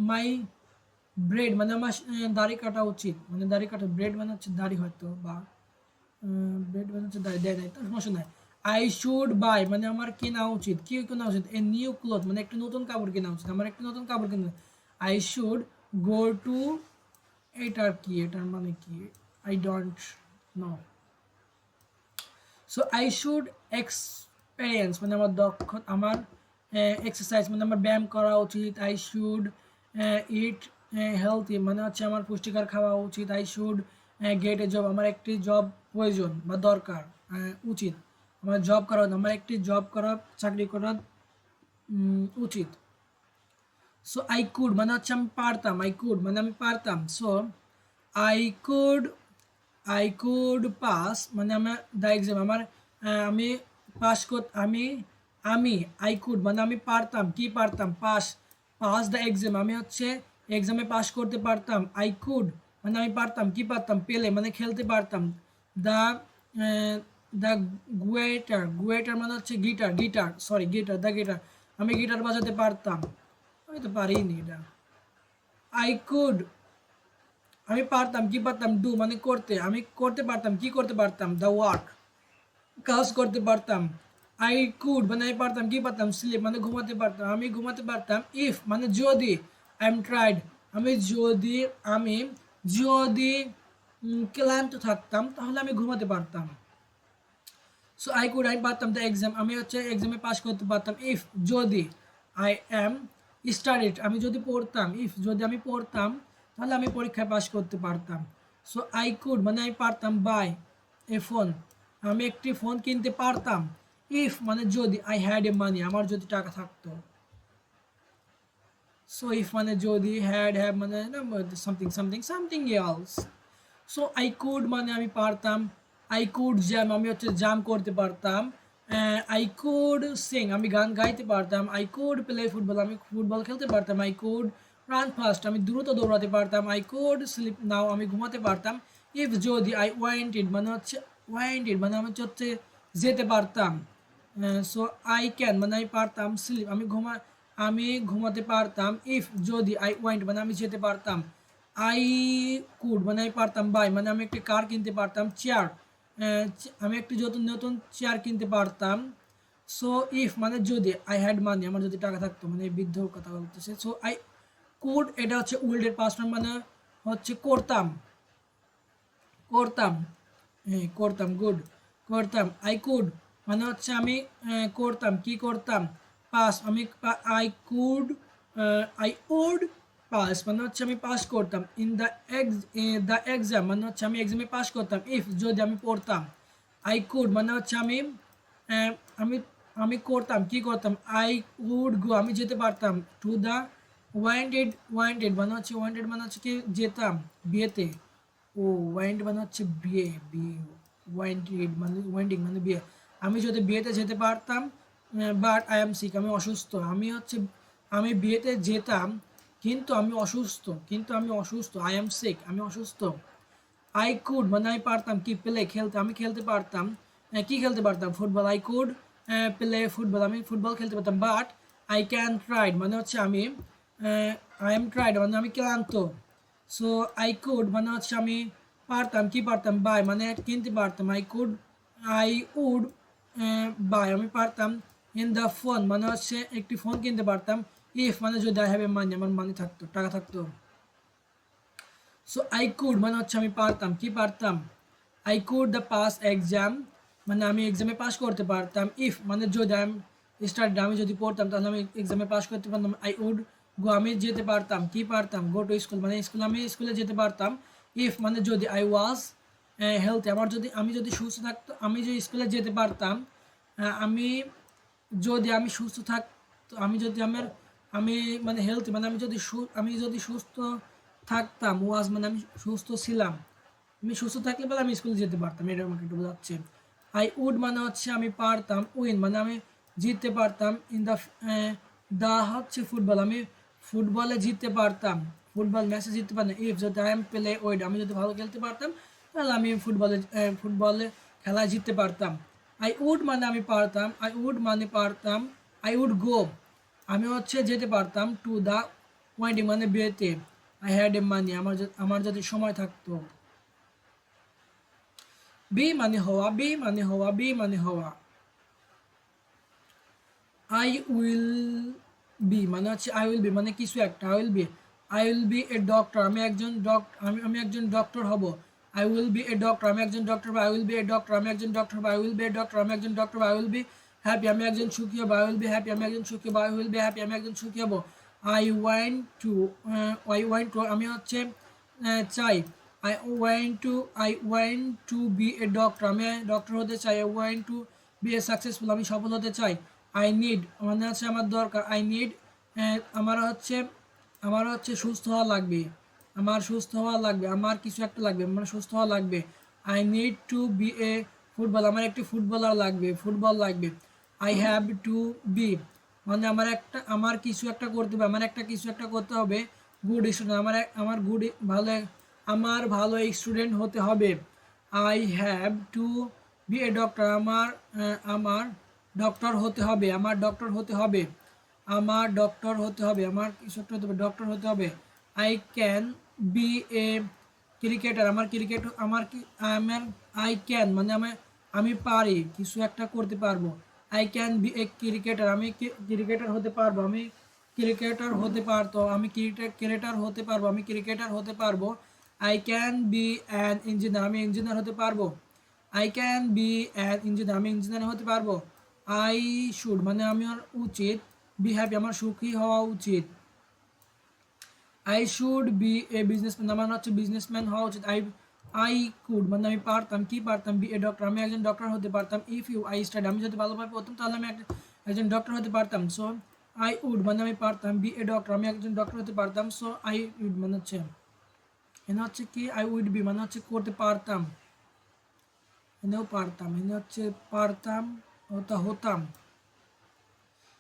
মাই ব্রেড মানে আমার দাড়ি কাটা উচিত, মানে দাড়ি কাটা, ব্রেড মানে হচ্ছে দাড়ি হয়তো, বা ব্রেড মানে হচ্ছে দাড়ি, দেয় নাই তো সমস্যা নাই। আই শুড বাই মানে আমার কেনা উচিত, কি কেনা উচিত, এ নিউ ক্লথ মানে একটি নতুন কাপড় কেনা উচিত, আমার একটি নতুন কাপড় কেনা। আই শুড গো টু, এটার কি, এটার মানে কি, I don't know. So I should experience মানে আমার দক্ষতা, আমার এক্সারসাইজ মানে আমার ব্যায়াম করা উচিত। আই শুড ইট হেলথি মানে হচ্ছে আমার পুষ্টিকর খাওয়া উচিত। I should get A job আমার একটি জব প্রয়োজন বা দরকার, উচিত, আমার জব করা, আমার একটি জব করা, চাকরি করা উচিত। সো আই কুড মানে হচ্ছে আমি পারতাম, আই কুড মানে আমি পারতাম। So I could I could pass মানে আমার দ্য এক্সাম আমার আমি পাস কর আমি আমি আই কুড মানে আমি পারতাম, কি পারতাম, পাস, পাস দ্য এক্সাম আমি হচ্ছে এক্সামে পাস করতে পারতাম। আই কুড মানে আমি পারতাম, কি পারতাম, পেলে মানে খেলতে পারতাম। দ্য দ্য গুয়েটার মানে হচ্ছে guitar, guitar sorry guitar, the guitar আমি গিটার বাজাতে পারতাম, আমি তো পারিনি এটা। আই কুড আমি পারতাম, কি পারতাম, ডু মানে করতে, আমি করতে পারতাম, কি করতে পারতাম, দ্য ওয়ার্ক কাজ করতে পারতাম। আই কুড মানে আমি পারতাম, কি পারতাম, স্লিপ মানে ঘুমাতে পারতাম, আমি ঘুমাতে পারতাম। ইফ মানে যদি, আই এম ট্রাইড আমি যদি ক্লান্ত থাকতাম তাহলে আমি ঘুমাতে পারতাম। সো আই কুড আমি পারতাম দ্য এক্সাম আমি হচ্ছে এক্সামে পাস করতে পারতাম। ইফ যদি, আই এম স্টাডিড আমি যদি পড়তাম, ইফ যদি আমি পড়তাম তাহলে আমি পরীক্ষায় পাস করতে পারতাম। সো আই কুড মানে আমি পারতাম বাই এ ফোন আমি একটি ফোন কিনতে পারতাম। ইফ মানে যদি, আই হ্যাড এ মানি আমার যদি টাকা থাকতো। সো ইফ মানে যদি, হ্যাভ মানে something something something else. So I could মানে আমি পারতাম। আই কুড জ্যাম আমি হচ্ছে জাম করতে পারতাম। আই কুড সিং আমি গান গাইতে পারতাম। আই কুড প্লে ফুটবল আমি ফুটবল খেলতে পারতাম। আই কুড রান ফাস্ট আমি দ্রুত দৌড়াতে পারতাম। আই কুড স্লিপ নাও আমি ঘুমাতে পারতাম। ইফ যদি, আই ওয়ান্টেড মানে হচ্ছে আমি হচ্ছে যেতে পারতাম। সো আই ক্যান মানে আমি পারতাম। স্লিপ আমি ঘুমাতে পারতাম। ইফ যদি, আই ওয়ান্ট মানে আমি যেতে পারতাম। আই কুড মানে আমি পারতাম। বাই মানে আমি একটি কার কিনতে পারতাম। চেয়ার আমি একটি নতুন নতুন চেয়ার কিনতে পারতাম। সো ইফ মানে যদি, আই হ্যাড মানি আমার যদি টাকা থাকতো, মানে বৃদ্ধ কথা বলতেছে। সো আই কুড এটা হচ্ছে উইল্ডের পাস্ট ফর্ম মানে হচ্ছে করতাম, করতাম, হ্যাঁ করতাম, গুড, করতাম। আই কুড মানে হচ্ছে আমি করতাম, কি করতাম, পাস আমি I could I would pass মানে হচ্ছে আমি পাস করতাম। ইন দ্য এক্সাম মানে হচ্ছে আমি এক্সামে পাস করতাম। ইফ যদি আমি পড়তাম। আই কুড মানে হচ্ছে আহ, আমি আমি করতাম, কি করতাম, আই উড গো আমি যেতে পারতাম। টু দ্য ওয়ান্টেড মানে হচ্ছে কি যেতাম বিয়েতে। ও ওয়াইন্ড মানে হচ্ছে বিয়ে, বিয়ে, ওয়াইন্টেড মানে ওয়াইন্ডিং মানে বিয়ে, আমি যদি বিয়েতে যেতে পারতাম। বাট আই এম সিক আমি অসুস্থ, আমি বিয়েতে যেতাম কিন্তু আমি অসুস্থ, আই এম সিক আমি অসুস্থ। আই কুড মানে আমি পারতাম, কি প্লে খেলতে আমি খেলতে পারতাম। কি খেলতে পারতাম, football. I could play football আমি ফুটবল খেলতে পারতাম। বাট আই ক্যান ট্রাইড মানে হচ্ছে আই এম ট্রাইড মানে আমি ক্লান্ত। সো আই কুড মানে হচ্ছে আমি পারতাম, কি পারতাম, বাই মানে কিনতে পারতাম। আই উড বাই আমি পারতাম। ইন দ্য ফোন মানে হচ্ছে একটি ফোন কিনতে পারতাম। ইফ মানে যদি, আই হ্যাভ এ মানি আমার মানি থাকতো, টাকা থাকতো। সো আই কুড মানে হচ্ছে আমি পারতাম, কি পারতাম, I could the pass exam মানে আমি এক্সামে পাস করতে পারতাম। ইফ মানে যদি, আমি যদি পড়তাম তাহলে আমি এক্সামে পাস করতে পারতাম। আই উড গো আমি যেতে পারতাম, কি পারতাম, গো টু স্কুল মানে আমি স্কুলে যেতে পারতাম। ইফ মানে যদি, আই ওয়াজ হেলথ আমি যদি সুস্থ থাকতো, আমি যদি স্কুলে যেতে পারতাম। আমি আমি সুস্থ থাকতো, আমি মানে হেলথ মানে আমি যদি সুস্থ থাকতাম। ওয়াজ মানে আমি সুস্থ ছিলাম, আমি সুস্থ থাকলে বলে আমি স্কুলে যেতে পারতাম, এটা আমাকে একটু বোঝাচ্ছে। আই উড মানে হচ্ছে আমি পারতাম। উইন মানে আমি জিততে পারতাম। ইন দ্য হচ্ছে ফুটবল আমি ফুটবলে জিততে পারতাম, ফুটবল ম্যাচে জিততে পারতাম। ইফ যদি, আই এম প্লে ওয়েড আমি যদি ভালো খেলতে পারতাম তাহলে আমি ফুটবলে খেলায় জিততে পারতাম। আই উড মানে আমি পারতাম, আই উড মানে পারতাম, আই উড গো আমি হচ্ছে যেতে পারতাম, টু দ্য ওয়েডিং মানে বিয়েতে, আই হ্যাড এ মানি আমার যদি সময় থাকতো। বি মানে হওয়া, বি মানে হওয়া, বি মানে হওয়া। আই উইল বি মানে হচ্ছে আই উইল বি মানে কিছু একটা, I will B a doctor আমি একজন আমি একজন ডক্টর হব। I will B a doctor আমি একজন ডক্টর হব, I will B a doctor আমি একজন ডক্টর হব, I will B a doctor আমি একজন ডক্টর হব, আই উইল বি হ্যাপি আমি একজন সুখী হব, আই উইল বি হ্যাপি আমি একজন সুখী হব, আই উইল বি হ্যাপি আমি একজন সুখী হব। আই ওয়ান্ট টু আমি হচ্ছে চাই, I I want to be a doctor আমি ডক্টর হতে চাই, I want to be a successful আমি সফল হতে চাই। আই নিড মানে হচ্ছে আমার দরকার, আই নিড আমার হচ্ছে সুস্থ হওয়া লাগবে, আমার সুস্থ হওয়া লাগবে, আমার কিছু একটা লাগবে মানে সুস্থ হওয়া লাগবে। I need to be a football আমার একটি ফুটবলার লাগবে, ফুটবল লাগবে। আই হ্যাভ টু বি মানে আমার কিছু একটা করতে হবে, আমার একটা কিছু একটা করতে হবে। গুড স্টুডেন্ট আমার গুড ভালো আমার ভালো স্টুডেন্ট হতে হবে। I have to be a doctor আমার ডক্টর হতে হবে, আমার ডক্টর হতে হবে, আমার ডক্টর হতে হবে, আমার কিছু একটা হতে হবে, ডক্টর হতে হবে। I can B A cricketer আমার ক্রিকেট আমার কি আমার আই ক্যান মানে আমি পারি কিছু একটা করতে পারবো। I can B A cricketer আমি ক্রিকেটার হতে পারবো, আমি ক্রিকেটার হতে পারতো আমি ক্রিকেটার হতে পারবো, আমি ক্রিকেটার হতে পারবো। I can be an engineer আমি ইঞ্জিনিয়ার হতে পারবো, I can be an engineer আমি ইঞ্জিনিয়ার হতে পারবো। আই শুড মানে আমার উচিত, বি হ্যাপি আমার সুখী হওয়া উচিত। I should B a businessman আমার হচ্ছে বিজনেসম্যান হওয়া উচিত। আই কুড মানে আমি পারতাম কি পারতাম, বি এ ডক্টর আমি একজন ডক্টর হতে পারতাম। ইফ ইউ আই স্টাডি আমি যদি ভালোভাবে পড়তাম তাহলে আমি একজন ডক্টর হতে পারতাম। সো আই উড মানে আমি পারতাম, বি এ ডক্টর আমি একজন ডক্টর হতে পারতাম। সো আই উড মানে হচ্ছে এনে হচ্ছে কি আই উইড বি মানে হচ্ছে করতে পারতাম, এনেও পারতাম, এনে হচ্ছে পারতাম হতাম।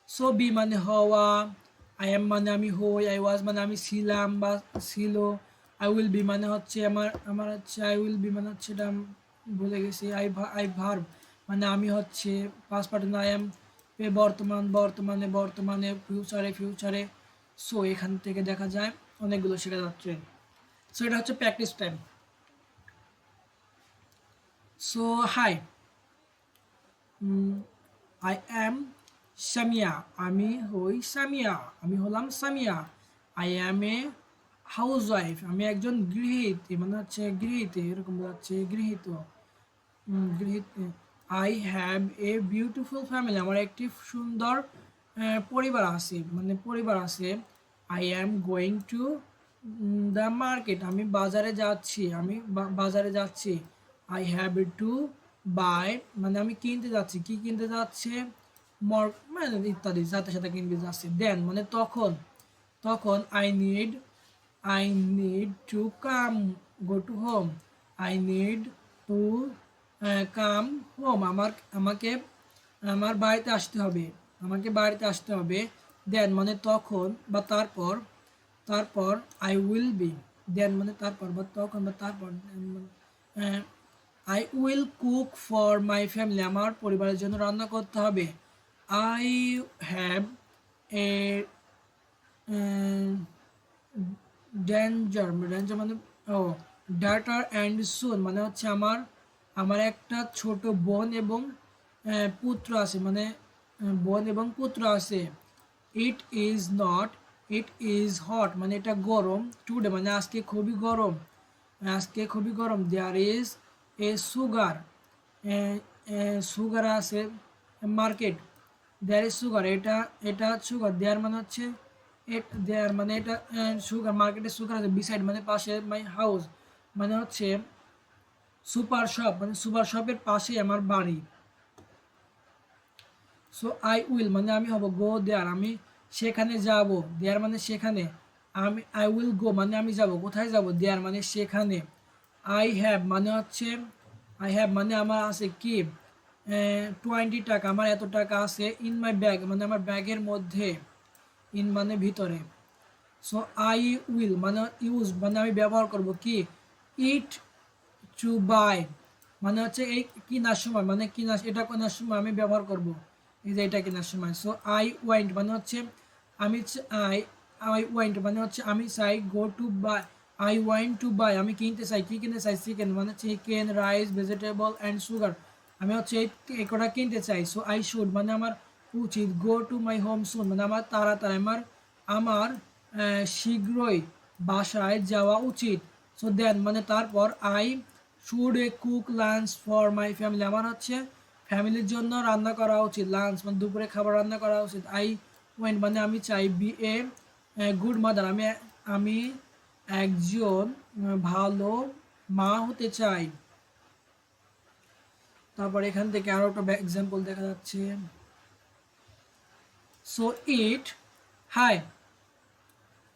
সো বি মানে হওয়া, আই এম মানে আমি হই, আই ওয়াজ মানে আমি ছিলাম বা ছিল, আই উইল বি মানে হচ্ছে আমার হচ্ছে আই উইল বি মানে হচ্ছে এটা ভুলে গেছি। আই ভার্ব মানে আমি হচ্ছে পাস্ট পার্টনার, আই এম বর্তমানে ফিউচারে। সো এখান থেকে দেখা যায় অনেকগুলো শেখা যাচ্ছে। সো এটা হচ্ছে practice time. So hi, I am Samia আমি হই সামিয়া, আমি হলাম Samia. I am a housewife আমি একজন গৃহিণী মানে হচ্ছে গৃহীতে এরকম হচ্ছে গৃহীত গৃহীত। I have a beautiful family আমার একটি সুন্দর পরিবার আছে মানে পরিবার আছে। I am going to the market আমি বাজারে যাচ্ছি, আমি বাজারে যাচ্ছি। আই হ্যাভ টু বাই মানে আমি কিনতে যাচ্ছি, কি কিনতে যাচ্ছে, মানে ইত্যাদি সাথে সাথে কিনতে যাচ্ছি। দেন মানে তখন, I need to come go to home, I need to come home আমাকে আমার বাড়িতে আসতে হবে, আমাকে বাড়িতে আসতে হবে। দেন মানে তখন বা তারপর আই উইল বি, দেন মানে তারপর বা তখন বা তারপর I will cook for my family আমার পরিবারের জন্য রান্না করতে হবে। আই হ্যাভ এ ডেঞ্জার মানে ও ডাটার অ্যান্ড সুন মানে হচ্ছে আমার একটা ছোট বোন এবং পুত্র আছে মানে বোন এবং পুত্র আছে। It is not, it is hot মানে এটা গরম, টুডে মানে আজকে খুবই গরম। দেয়ার ইজ এ সুগার আছে মার্কেট, দেয়ার ইজ সুগার এটা সুগার, দেয়ার মানে হচ্ছে দেয়ার মানে এটা সুগার, মার্কেটে সুগার আছে। বিসাইড মানে পাশে, মাই হাউস মানে হচ্ছে সুপার শপ মানে সুপার শপের পাশেই আমার বাড়ি। সো আই উইল মানে আমি হব, গো দেয়ার আমি সেখানে যাব, দেয়ার মানে সেখানে, আই উইল গো মানে আমি যাব, কোথায় যাব, দেয়ার মানে সেখানে। আই হ্যাভ মানে হচ্ছে আমার আছে কি 20 টাকা আমার এত টাকা আছে। ইন মাই ব্যাগ মানে আমার ব্যাগের মধ্যে, ইন মানে ভিতরে। সো আই উইল মানে ইউজ মানে আমি ব্যবহার করব কি ইট টু বাই মানে হচ্ছে এই কেনার সময়, মানে কেনার, এটা কেনার সময় আমি ব্যবহার করব, এই যে এটা কেনার সময়। সো আই ওয়েন্ট মানে হচ্ছে আমি আই আই ওয়েন্ট মানে হচ্ছে আমি চাই, go to buy, I want to buy আমি কিনতে চাই, কি কিনতে চাই, চিকেন মানে chicken, rice, vegetable and sugar, আমি হচ্ছে এই কটা কিনতে চাই। সো আই শুড মানে আমার উচিত, গো টু মাই হোম সুন মানে আমার তাড়াতাড়ি, আমার আমার শীঘ্রই বাসায় যাওয়া উচিত। সো দেন মানে তারপর, I should A cook lunch for my family, আমার হচ্ছে ফ্যামিলির জন্য রান্না করা উচিত, লাঞ্চ মানে দুপুরে খাবার রান্না করা উচিত। আই ওয়েন্ট মানে আমি চাই, বি এ গুড মাদার আমি আমি একজন ভালো মা হতে চাই। তারপর এখান থেকে আরো একটা এক্সাম্পল দেখা যাচ্ছে। So it, hi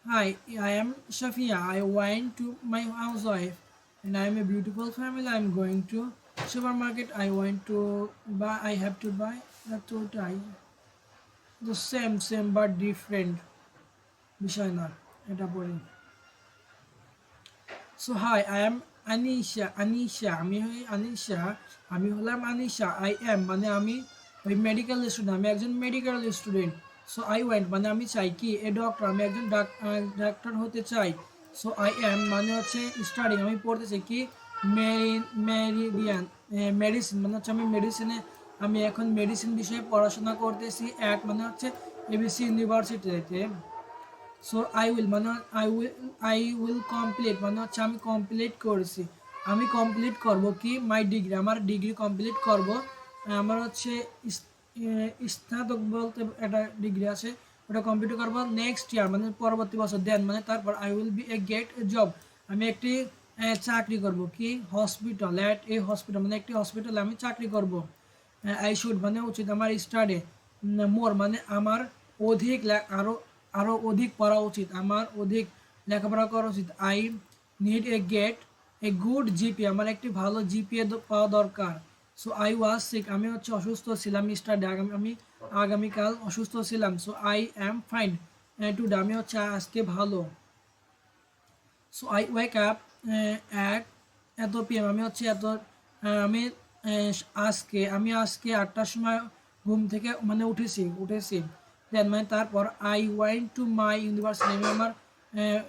Hi, I am Shafia. I went to my housewife and I am a beautiful family. I am going to supermarket. I want to buy, I have to buy the two tie. The same but different. বিষয় না, এটা পড়ি। So hi, I am Anisha আমি হলাম Anisha. I am মানে আমি ওই medical student, আমি একজন medical student. So I went মানে আমি চাই কি, এ ডক্টর আমি একজন ডাক্তার হতে চাই। সো আই এম মানে হচ্ছে স্টাডিং আমি পড়তে চাই কি, মেরিডিয়ান মেডিসিন মানে হচ্ছে আমি মেডিসিনে, আমি এখন মেডিসিন বিষয়ে পড়াশোনা করতেছি, এক মানে হচ্ছে এবিসি ইউনিভার্সিটিতে। সো আই উইল মানে আই উইল কমপ্লিট মানে হচ্ছে আমি কমপ্লিট করেছি, আমি কমপ্লিট করব কি, মাই ডিগ্রি আমার ডিগ্রি কমপ্লিট করব। আমার হচ্ছে স্নাতক বলতে একটা ডিগ্রি আছে, ওটা কমপ্লিট করব নেক্সট ইয়ার মানে পরবর্তী বছর। দেন মানে তারপর, I will B A gate A job আমি একটি চাকরি করব কি, হসপিটাল, অ্যাট এ হসপিটাল মানে একটি হসপিটালে আমি চাকরি করব। আই শুড মানে উচিত, আমার স্টাডি মোর মানে আমার অধিক আরও আরও অধিক পড়া উচিত, আমার অধিক লেখাপড়া করা উচিত। I need A gate a good GP আমার একটি ভালো জিপিএ পাওয়া দরকার। সো আই ওয়াজ সিক আমি হচ্ছে অসুস্থ ছিলাম, স্টাডি আমি আগামীকাল অসুস্থ ছিলাম। So I am fine today আমি হচ্ছে আজকে ভালো। So I wake up at এত পিএম আমি হচ্ছে এত আমি আজকে 8টার সময় ঘুম থেকে মানে উঠেছি। দেন মানে তারপর, I went to my university আমি আমার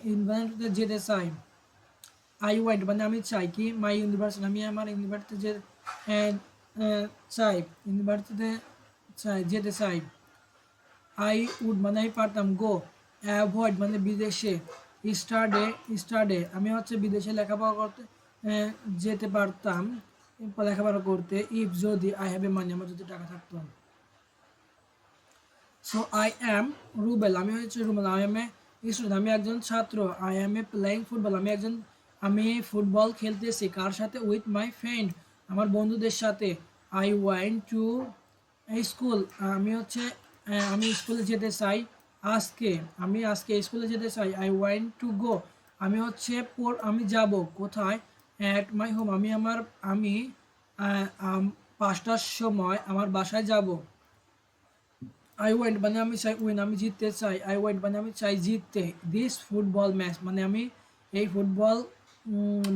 ইউনিভার্সিটিতে যেতে চাই। আই ওয়েন্ট মানে আমি চাই কি, মাই ইউনিভার্সিটি আমি আমার ইউনিভার্সিটিতে যে চাই, ইউনিভার্সিটিতে যেতে চাই। আই উড মানে আমি পারতাম, গো অ্যাভয়েড মানে বিদেশে, স্টাডে আমি হচ্ছে বিদেশে লেখাপড়া করতে যেতে পারতাম, লেখাপড়া করতে, ইফ যদি, আই হ্যাভ এ মানি আমার যদি টাকা থাকতো। সো আই অ্যাম রুবেল আমি হচ্ছে Rubel, I am A student আমি একজন ছাত্র। I am A playing football আমি ফুটবল খেলতেছি, কার সাথে, উইথ মাই ফ্রেন্ড আমার বন্ধুদের সাথে। আই ওয়ান্ট টু স্কুল আমি হচ্ছে আমি স্কুলে যেতে চাই আজকে স্কুলে যেতে চাই। আই ওয়ান্ট টু গো আমি হচ্ছে আমি যাব কোথায়, অ্যাট মাই হোম আমি 5টার সময় আমার বাসায় যাব। আই ওয়েন্ট মানে আমি চাই, উইন আমি জিততে চাই, আই ওয়েন্ট মানে আমি চাই জিততে, দিস ফুটবল ম্যাচ মানে আমি এই ফুটবল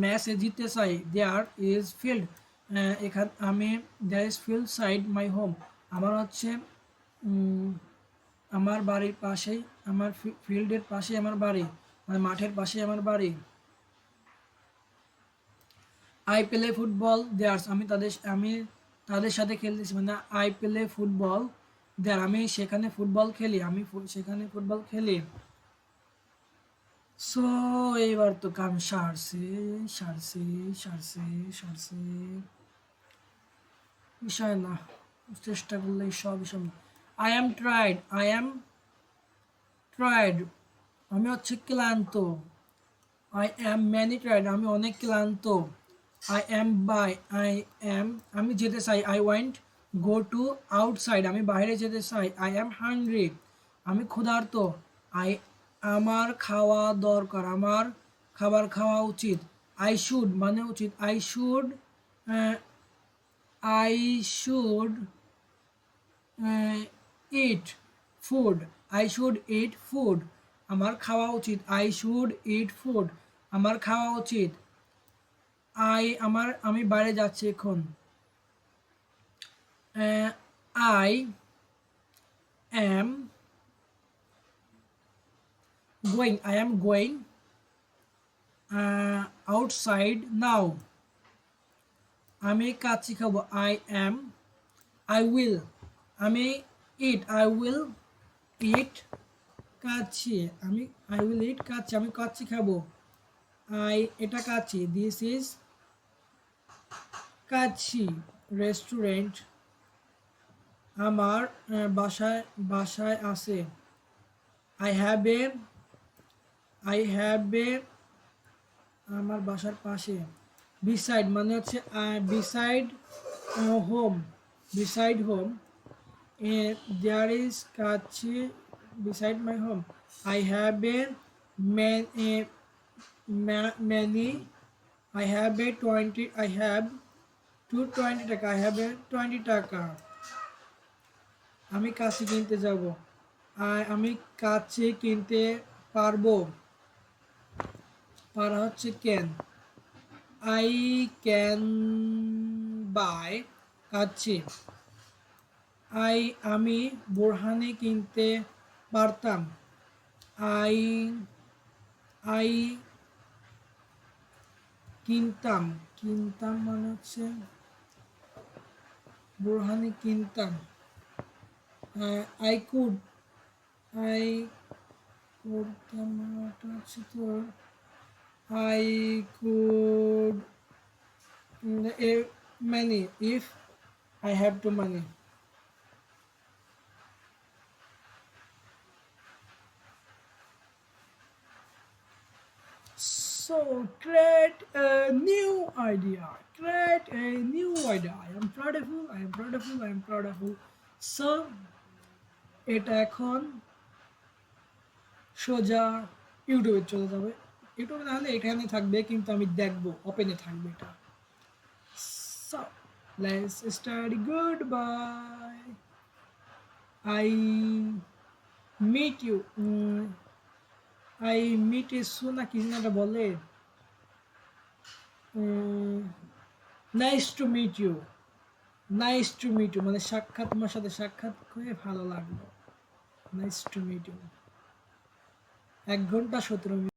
ম্যাচে জিততে চাই। There is field there is field side my home আমার হচ্ছে আমার বাড়ির পাশেই, আমার ফিল্ডের পাশে আমার বাড়ি, মানে মাঠের পাশে আমার বাড়ি। আই প্লে ফুটবল দেয়ার্স আমি তাদের সাথে খেলতেছি, মানে আই প্লে ফুটবল দেয়ার আমি সেখানে ফুটবল খেলি, সেখানে ফুটবল খেলি। সো এইবার তো কাম সারছে বিষয় না, চেষ্টা করলে সব সম্ভব। আই এম ট্রাইড আমি হচ্ছে ক্লান্ত। আই অ্যাম ম্যানি টায়ার্ড আমি অনেক ক্লান্ত। আই অ্যাম আমি যেতে চাই। I want go to outside আমি বাইরে যেতে চাই। আই অ্যাম হাংরি আমি ক্ষুধার্ত। আই আমার খাওয়া দরকার, আমার খাবার খাওয়া উচিত। আই শুড মানে উচিত। আই শুড ইট ফুড আমার খাওয়া উচিত। আই শুড ইট ফুড আমার খাওয়া উচিত। আমি বাইরে যাচ্ছি এখন। I am going outside now. আমি কাচ্চি খাবো। I will. আমি I will eat kacchi. I will eat kacchi. আমি কাচ্চি খাবো। এটা kacchi. This is kacchi restaurant. আমার বাসায় আছে। I have a I have আমার বাসার পাশে। বিসাইড মানে হচ্ছে beside home. Beside home there is kacchi beside my home. I have a many. I have a 20. I have 220 টাকা। I have a 20 টাকা। আমি কাছে কিনতে যাব। আমি কাছে কিনতে পারবো। পারা হচ্ছে ক্যান। I can buy কাছে। আমি বোরহানে কিনতে পারতাম। আই আই কিনতাম। কিনতাম মানে হচ্ছে বোরহানে কিনতাম। আই কুড আই করতাম মানে হচ্ছে তোর I could money if I have to money. So create a new idea. Create a new idea. I am proudful. I am proudful. I am proudful. So এটা এখন সোজা ইউটিউবে চলে যাবে। ইউটিউবে না হলে এখানে থাকবে, কিন্তু আমি দেখবো ওপেনে থাকবে এটা। So let's start. Goodbye. I meet you. I meet you soon না কি যেন বলে। Nice to meet you. Nice to meet you মানে সাক্ষাৎ, তোমার সাথে সাক্ষাৎ করে ভালো লাগলো। Nice to meet you. 1 ঘন্টা 17 মিনিট।